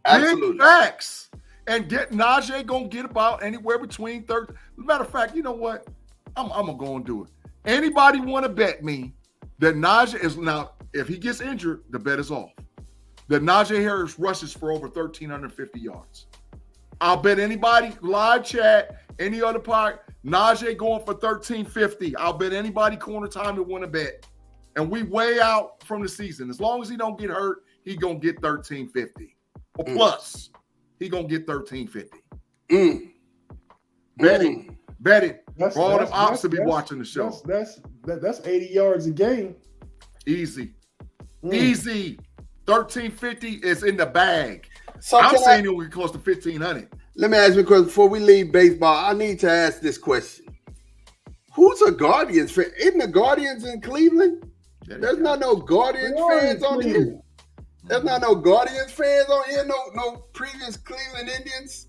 Absolutely. Big facts. And Najee gonna get about anywhere between 30. Matter of fact, you know what? I'm gonna go and do it. Anybody want to bet me that Najee is now? If he gets injured, the bet is off. That Najee Harris rushes for over 1,350 yards. I'll bet anybody, live chat, any other part, Najee going for 1,350. I'll bet anybody corner time to win a bet. And we way out from the season. As long as he don't get hurt, he gonna get 1,350 or plus. He gonna get 1,350. Bet it. For all them ops to be watching the show. That's 80 yards a game. Easy. Easy. 1,350 is in the bag. So I'm saying it will be close to 1,500. Let me ask you a question before we leave baseball. I need to ask this question. Who's a Guardians fan? Isn't the Guardians in Cleveland? There's not no Guardians fans on here. There's not no Guardians fans on here. No previous Cleveland Indians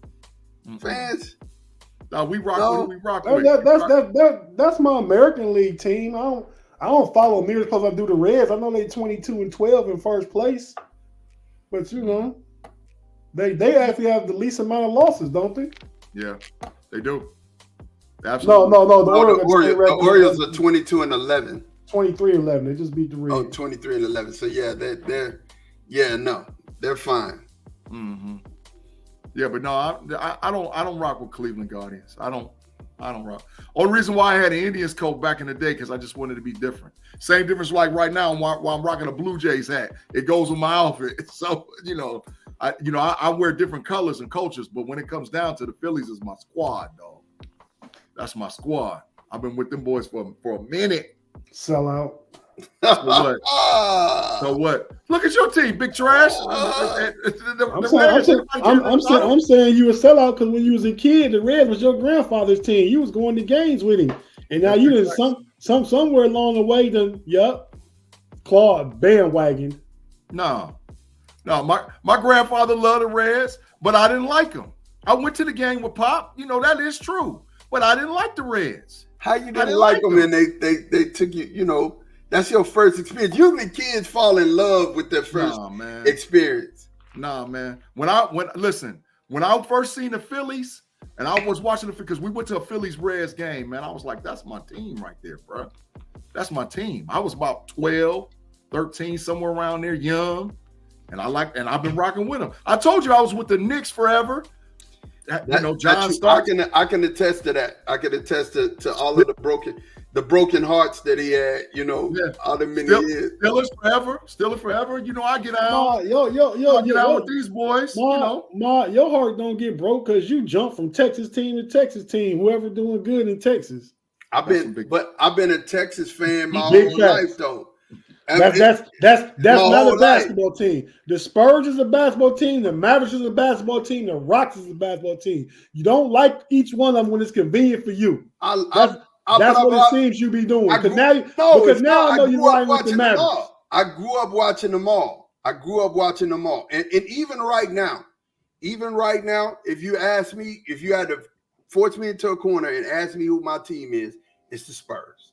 fans. No, we rock with. That's my American League team. I don't follow them because I do the Reds. I know they 22-12 in first place, but you know, they actually have the least amount of losses, don't they? Yeah, they do. Absolutely. No. The Orioles are 22-11. 23-11. They just beat the Reds. Oh, 23-11. So yeah, they're fine. Mm-hmm. Yeah, but no, I don't rock with Cleveland Guardians. I don't rock. Only reason why I had an Indians coat back in the day because I just wanted to be different. Same difference like right now while I'm rocking a Blue Jays hat. It goes with my outfit. So I wear different colors and cultures, but when it comes down to the Phillies, is my squad, dog. That's my squad. I've been with them boys for a minute. Sell out. So what? Look at your team, big trash. I'm saying you a sellout because when you was a kid, the Reds was your grandfather's team. You was going to games with him, and now you didn't somewhere along the way. Claude bandwagon. No. My grandfather loved the Reds, but I didn't like them. I went to the game with Pop. You know that is true, but I didn't like the Reds. How you didn't like them? And they took you. You know. That's your first experience. Usually kids fall in love with their first experience. Nah, man. When I first seen the Phillies and I was watching because we went to a Phillies Reds game, man, I was like, that's my team right there, bro. That's my team. I was about 12, 13, somewhere around there, young. And I've been rocking with them. I told you I was with the Knicks forever. John Stark. I can attest to that. I can attest to all of the broken hearts that he had, all the many years. Steelers forever. I get out. I get out with these boys. Your heart don't get broke because you jump from Texas team to Texas team. Whoever doing good in Texas. I've been a Texas fan my whole life though. That's not a basketball team. The Spurs is a basketball team. The Mavericks is a basketball team. The Rocks is a basketball team. You don't like each one of them when it's convenient for you. That's what it seems you be doing. Because now I know you're riding with the Mavericks. I grew up watching them all. And even right now, if you ask me, if you had to force me into a corner and ask me who my team is, it's the Spurs.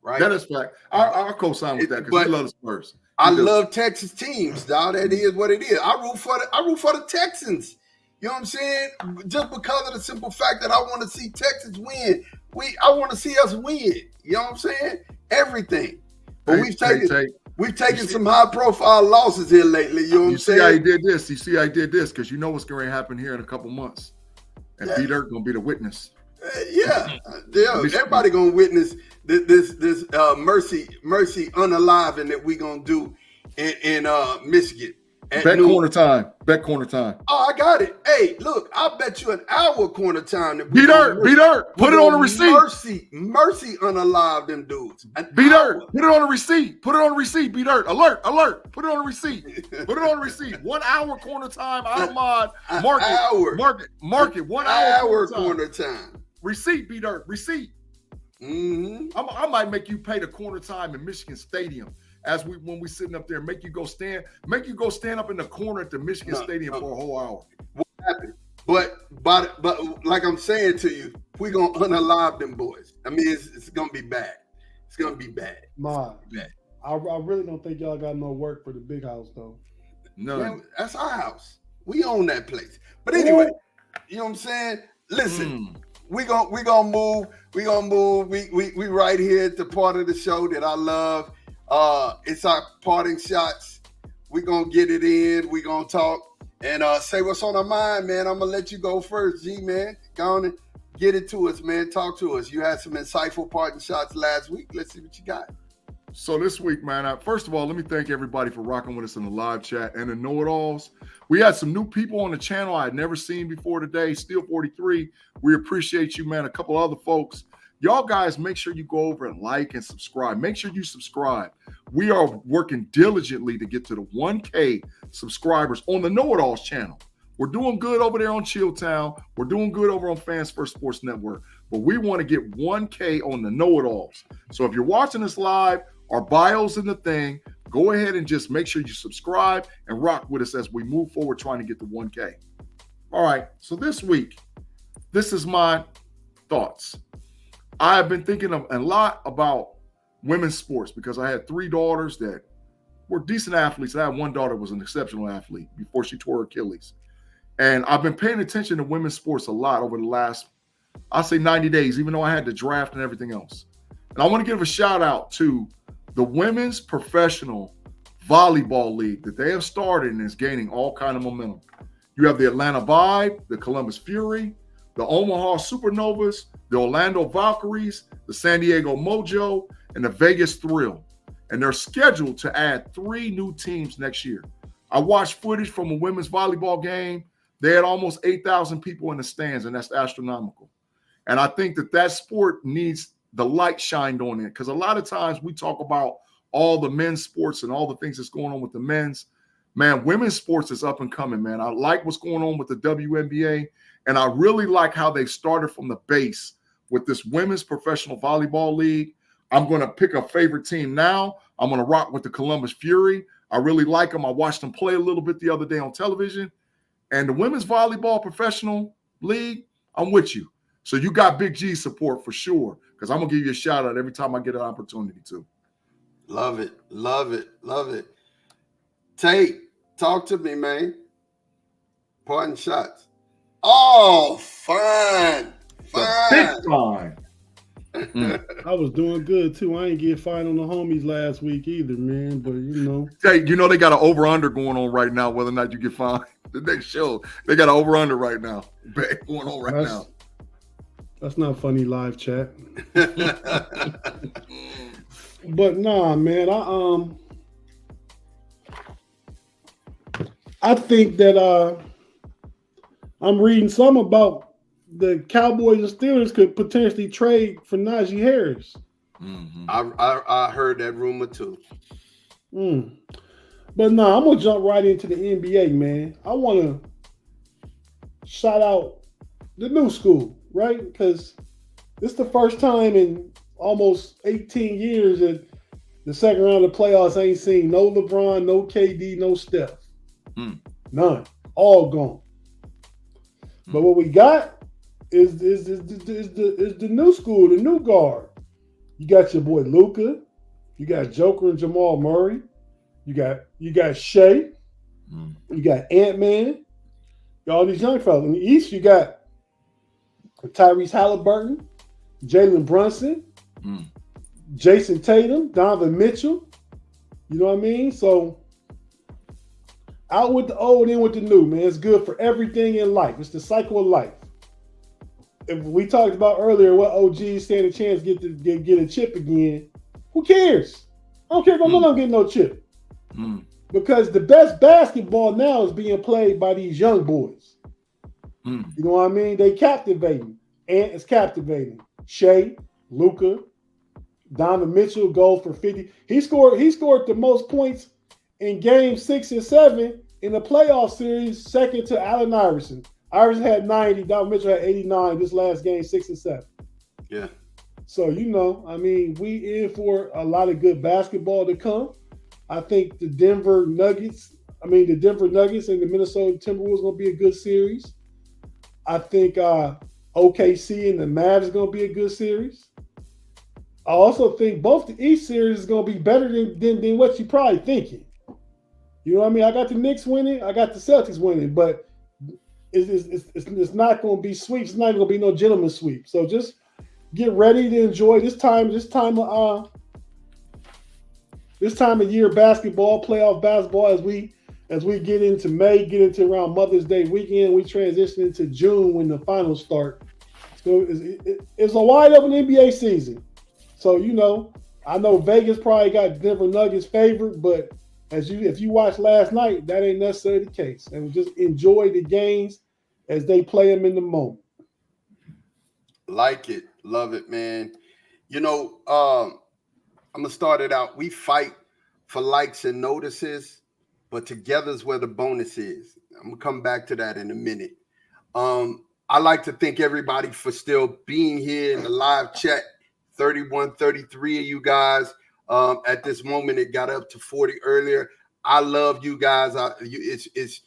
Right? That is fact. I'll co-sign with that because we love the Spurs. I love Texas teams, dog. That is what it is. I root for the Texans. You know what I'm saying? Just because of the simple fact that I want to see Texas win. I want to see us win. You know what I'm saying? Everything. But we've taken some high profile losses here lately. You know what I'm saying? You see how he did this because you know what's going to happen here in a couple months. And B-Dirt going to be the witness. Yeah. Everybody gonna witness this mercy unaliving that we gonna do in Michigan. Bet corner time. Bet corner time. Oh, I got it. Hey, look, I bet you an hour corner time. That Beat Dirt. Put it on the receipt. Mercy unalive them dudes. Beat Dirt. Put it on the receipt. Beat Dirt. Alert. Put it on the receipt. 1 hour corner time. I don't mind. Mark it. 1 hour corner time. Receipt, Beat Dirt. Receipt. Mm-hmm. I might make you pay the corner time in Michigan Stadium. When we sitting up there, make you go stand up in the corner at the Michigan Stadium for a whole hour. What happened? But like I'm saying to you, we gonna unalive them boys. I mean, it's gonna be bad. It's gonna be bad. I really don't think y'all got no work for the big house though. No, man, that's our house. We own that place. But anyway, you know what I'm saying? Listen, we gonna move. We right here at the part of the show that I love. It's our parting shots. We're going to get it in. We're going to talk and say what's on our mind, man. I'm going to let you go first, G, man. Go on and get it to us, man. Talk to us. You had some insightful parting shots last week. Let's see what you got. So this week, man, first of all, let me thank everybody for rocking with us in the live chat and the KnoItAllZ. We had some new people on the channel I had never seen before today. Steel 43, we appreciate you, man. A couple other folks. Y'all guys, make sure you go over and like and subscribe. Make sure you subscribe. We are working diligently to get to the 1K subscribers on the KnoItAllZ channel. We're doing good over there on Chilltown. We're doing good over on Fans First Sports Network. But we want to get 1K on the KnoItAllZ. So if you're watching this live, our bio's in the thing. Go ahead and just make sure you subscribe and rock with us as we move forward trying to get to 1K. All right, so this week, this is my thoughts. I have been thinking a lot about women's sports because I had 3 daughters that were decent athletes. I had one daughter who was an exceptional athlete before she tore her Achilles. And I've been paying attention to women's sports a lot over the last, I'll say 90 days, even though I had the draft and everything else. And I want to give a shout out to the Women's Professional Volleyball League that they have started and is gaining all kind of momentum. You have the Atlanta Vibe, the Columbus Fury, the Omaha Supernovas, the Orlando Valkyries, the San Diego Mojo, and the Vegas Thrill. And they're scheduled to add 3 new teams next year. I watched footage from a women's volleyball game. They had almost 8,000 people in the stands, and that's astronomical. And I think that sport needs the light shined on it because a lot of times we talk about all the men's sports and all the things that's going on with the men's. Man, women's sports is up and coming, man. I like what's going on with the WNBA. And I really like how they started from the base with this Women's Professional Volleyball League. I'm going to pick a favorite team now. I'm going to rock with the Columbus Fury. I really like them. I watched them play a little bit the other day on television. And the Women's Volleyball Professional League, I'm with you. So you got Big G support for sure because I'm going to give you a shout out every time I get an opportunity to. Love it. Love it. Love it. Tate, talk to me, man. Parting shots. Oh, fine. Big time. I was doing good too. I ain't get fined on the homies last week either, man. But hey, they got an over/under going on right now. Whether or not you get fined, the next show they got an over/under right now going on right now. That's not funny live chat. But nah, man. I think that I'm reading some about the Cowboys and Steelers could potentially trade for Najee Harris. Mm-hmm. I heard that rumor too. But no, I'm gonna jump right into the NBA, man. I want to shout out the new school, right? Because it's the first time in almost 18 years that the second round of the playoffs ain't seen no LeBron, no KD, no Steph. None. All gone. But what we got is the new school, the new guard. You got your boy Luka. You got Joker and Jamal Murray. You got Shea. You got Ant-Man. All these young fellas. In the East, you got Tyrese Halliburton, Jalen Brunson, Jason Tatum, Donovan Mitchell. You know what I mean? So out with the old, in with the new, man. It's good for everything in life. It's the cycle of life. if we talked about earlier what OG stand a chance get a chip again, who cares? I don't care if I'm not getting no chip. Because the best basketball now is being played by these young boys. You know what I mean? They captivating. Ant is captivating. Shea, Luka, Donovan Mitchell goes for 50. He scored the most points in game 6 and 7 in the playoff series, second to Allen Iverson. Iverson had 90, Donovan Mitchell had 89 this last game, 6 and 7. Yeah. So, I mean, we in for a lot of good basketball to come. I think the Denver Nuggets and the Minnesota Timberwolves going to be a good series. I think OKC and the Mavs is going to be a good series. I also think both the East series is going to be better than what you're probably thinking. You know what I mean? I got the Knicks winning. I got the Celtics winning. But it's not going to be sweeps. It's not going to be no gentleman's sweep. So just get ready to enjoy this time of year basketball, playoff basketball as we get into May, get into around Mother's Day weekend. We transition into June when the finals start. So it's a wide open NBA season. So, I know Vegas probably got Denver Nuggets favored, but if you watched last night, that ain't necessarily the case. And just enjoy the games as they play them in the moment. Like it. Love it, man. I'm going to start it out. We fight for likes and notices, but together is where the bonus is. I'm going to come back to that in a minute. I like to thank everybody for still being here in the live chat. 31, 33 of you guys. At this moment, it got up to 40 earlier. I love you guys. It's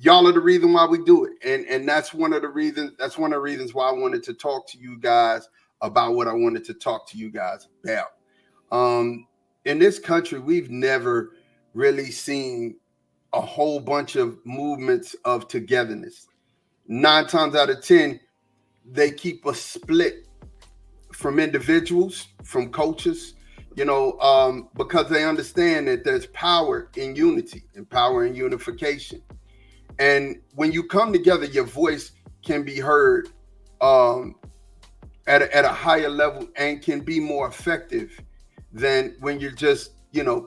y'all are the reason why we do it, and that's one of the reasons. That's one of the reasons why I wanted to talk to you guys about what I wanted to talk to you guys about. In this country, we've never really seen a whole bunch of movements of togetherness. 9 times out of 10, they keep us split from individuals, from coaches, because they understand that there's power in unity and power in unification. And when you come together, your voice can be heard at a higher level and can be more effective than when you're just,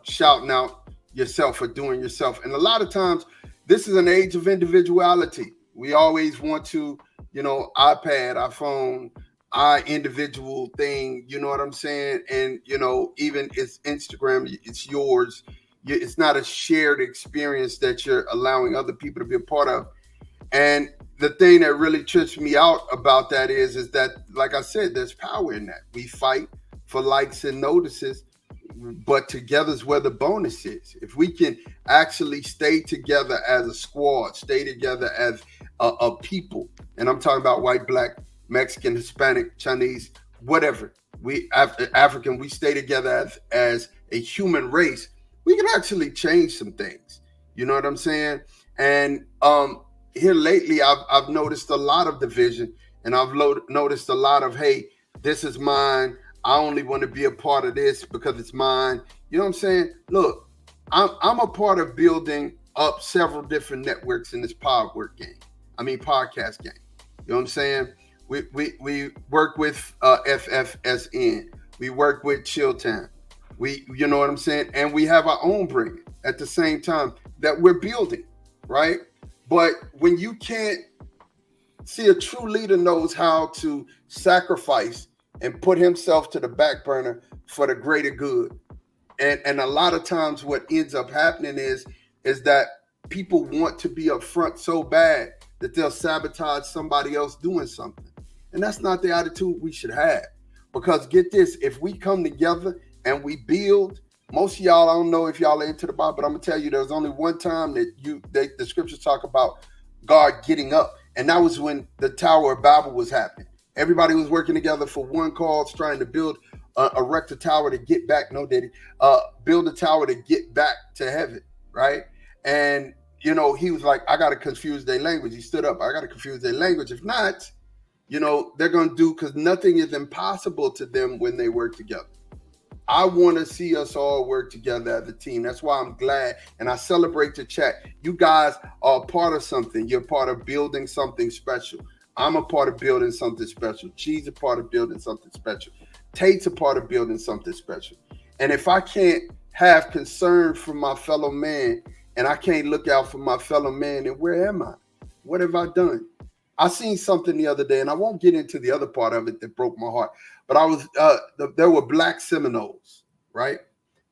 shouting out yourself or doing yourself. And a lot of times, this is an age of individuality. We always want to, iPad, iPhone, our individual thing, you know what I'm saying? And, even it's Instagram, it's yours. It's not a shared experience that you're allowing other people to be a part of. And the thing that really trips me out about that is that, like I said, there's power in that. We fight for likes and notices, but together is where the bonus is. If we can actually stay together as a squad, stay together as a people, and I'm talking about white, black, Mexican, Hispanic, Chinese, whatever. We African, we stay together as a human race. We can actually change some things. You know what I'm saying? And here lately, I've noticed a lot of division, and I've noticed a lot of, hey, this is mine. I only want to be a part of this because it's mine. You know what I'm saying? Look, I'm a part of building up several different networks in this podcast game. You know what I'm saying? We work with FFSN. We work with Chilltown. You know what I'm saying? And we have our own brand at the same time that we're building, right? But when you can't see, a true leader knows how to sacrifice and put himself to the back burner for the greater good. And a lot of times what ends up happening is that people want to be up front so bad that they'll sabotage somebody else doing something. And that's not the attitude we should have. Because get this, if we come together and we build, most of y'all, I don't know if y'all are into the Bible, but I'm going to tell you, there's only one time that the scriptures talk about God getting up. And that was when the Tower of Babel was happening. Everybody was working together for one cause, trying to build, erect a tower to get back. No, Daddy. Build a tower to get back to heaven, right? And, he was like, I got to confuse their language. He stood up. I got to confuse their language. If not, they're going to do, because nothing is impossible to them when they work together. I want to see us all work together as a team. That's why I'm glad, and I celebrate the chat. You guys are part of something. You're part of building something special. I'm a part of building something special. G's a part of building something special. Tate's a part of building something special. And if I can't have concern for my fellow man and I can't look out for my fellow man, then where am I? What have I done? I seen something the other day, and I won't get into the other part of it that broke my heart. But there were Black Seminoles, right?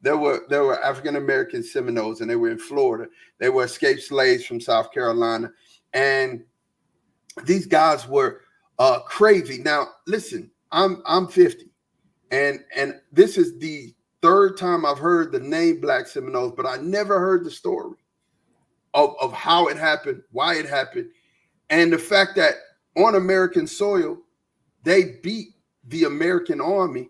There were African American Seminoles, and they were in Florida. They were escaped slaves from South Carolina, and these guys were crazy. Now, listen, I'm 50, and this is the third time I've heard the name Black Seminoles, but I never heard the story of how it happened, why it happened, and the fact that on American soil, they beat the American army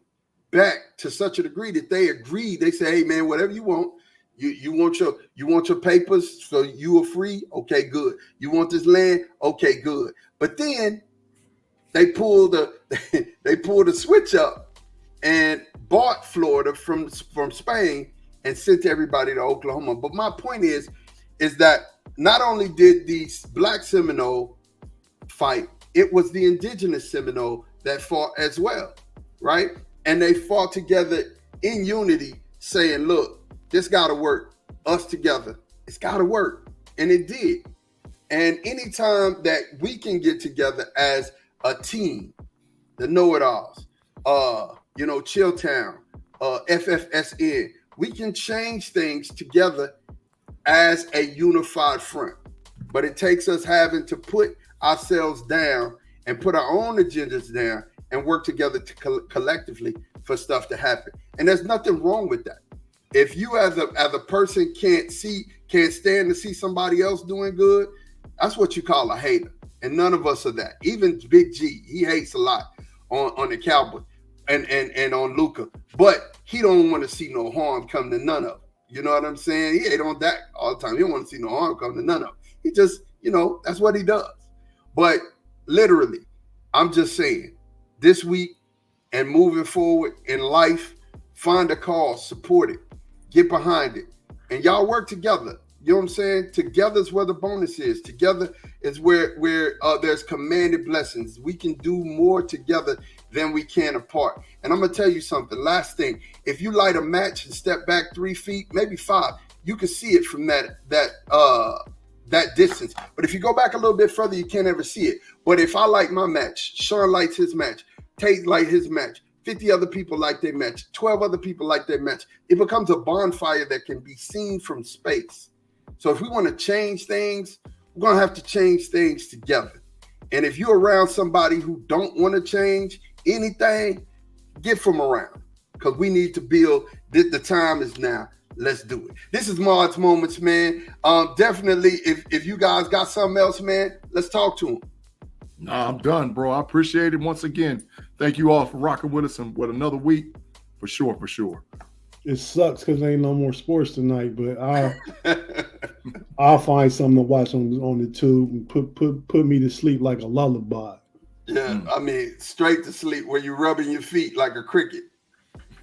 back to such a degree that they agreed. They say, "Hey, man, whatever you want. You want your papers so you are free. Okay, good. You want this land. Okay, good." But then they pulled the switch up and bought Florida from Spain and sent everybody to Oklahoma. But my point is that not only did the Black Seminole fight, it was the indigenous Seminole that fought as well, right? And they fought together in unity, saying, look, this got to work. Us together. It's got to work. And it did. And anytime that we can get together as a team, the KnoItAllZ, Chilltown, FFSN, we can change things together as a unified front. But it takes us having to put ourselves down and put our own agendas down and work together to collectively for stuff to happen. And there's nothing wrong with that. If you as a person can't stand to see somebody else doing good, that's what you call a hater. And none of us are that. Even Big G, he hates a lot on the Cowboys and on Luka. But he don't want to see no harm come to none of them. You know what I'm saying? He ain't on that all the time. He don't want to see no harm come to none of them. He just, that's what he does. But literally, I'm just saying, this week and moving forward in life, find a cause, support it, get behind it, and y'all work together. You know what I'm saying? Together is where the bonus is. Together is where there's commanded blessings. We can do more together than we can apart. And I'm gonna tell you something. Last thing, if you light a match and step back 3 feet, maybe 5, you can see it from that distance. But if you go back a little bit further, you can't ever see it. But if I light my match, Sean lights his match, Tate light his match, 50 other people like their match, 12 other people like their match, it becomes a bonfire that can be seen from space. So if we want to change things, we're going to have to change things together. And if you're around somebody who don't want to change anything, get from around, because we need to build. The time is now. Let's do it. This is Mars Moments, man. Definitely, if you guys got something else, man, let's talk to them. Nah, I'm done, bro. I appreciate it once again. Thank you all for rocking with us and with another week. For sure. It sucks because there ain't no more sports tonight, but I'll find something to watch on the tube and put me to sleep like a lullaby. Yeah, I mean, straight to sleep where you're rubbing your feet like a cricket.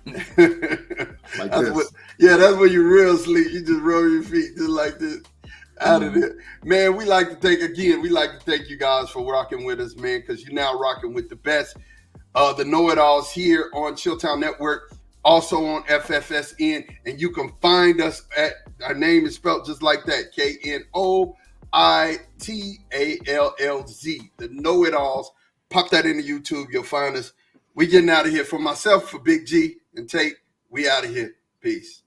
Like this. That's where you real sleep. You just rub your feet just like this. Out of there. Man, we like to thank you guys for rocking with us, man, because you're now rocking with the best. The KnoItAllZ here on Chilltown Network, also on FFSN, and you can find us at, our name is spelled just like that, KnoItAllZ, the KnoItAllZ. Pop that into YouTube, you'll find us. We getting out of here. For myself, for Big G and Tate, we out of here. Peace.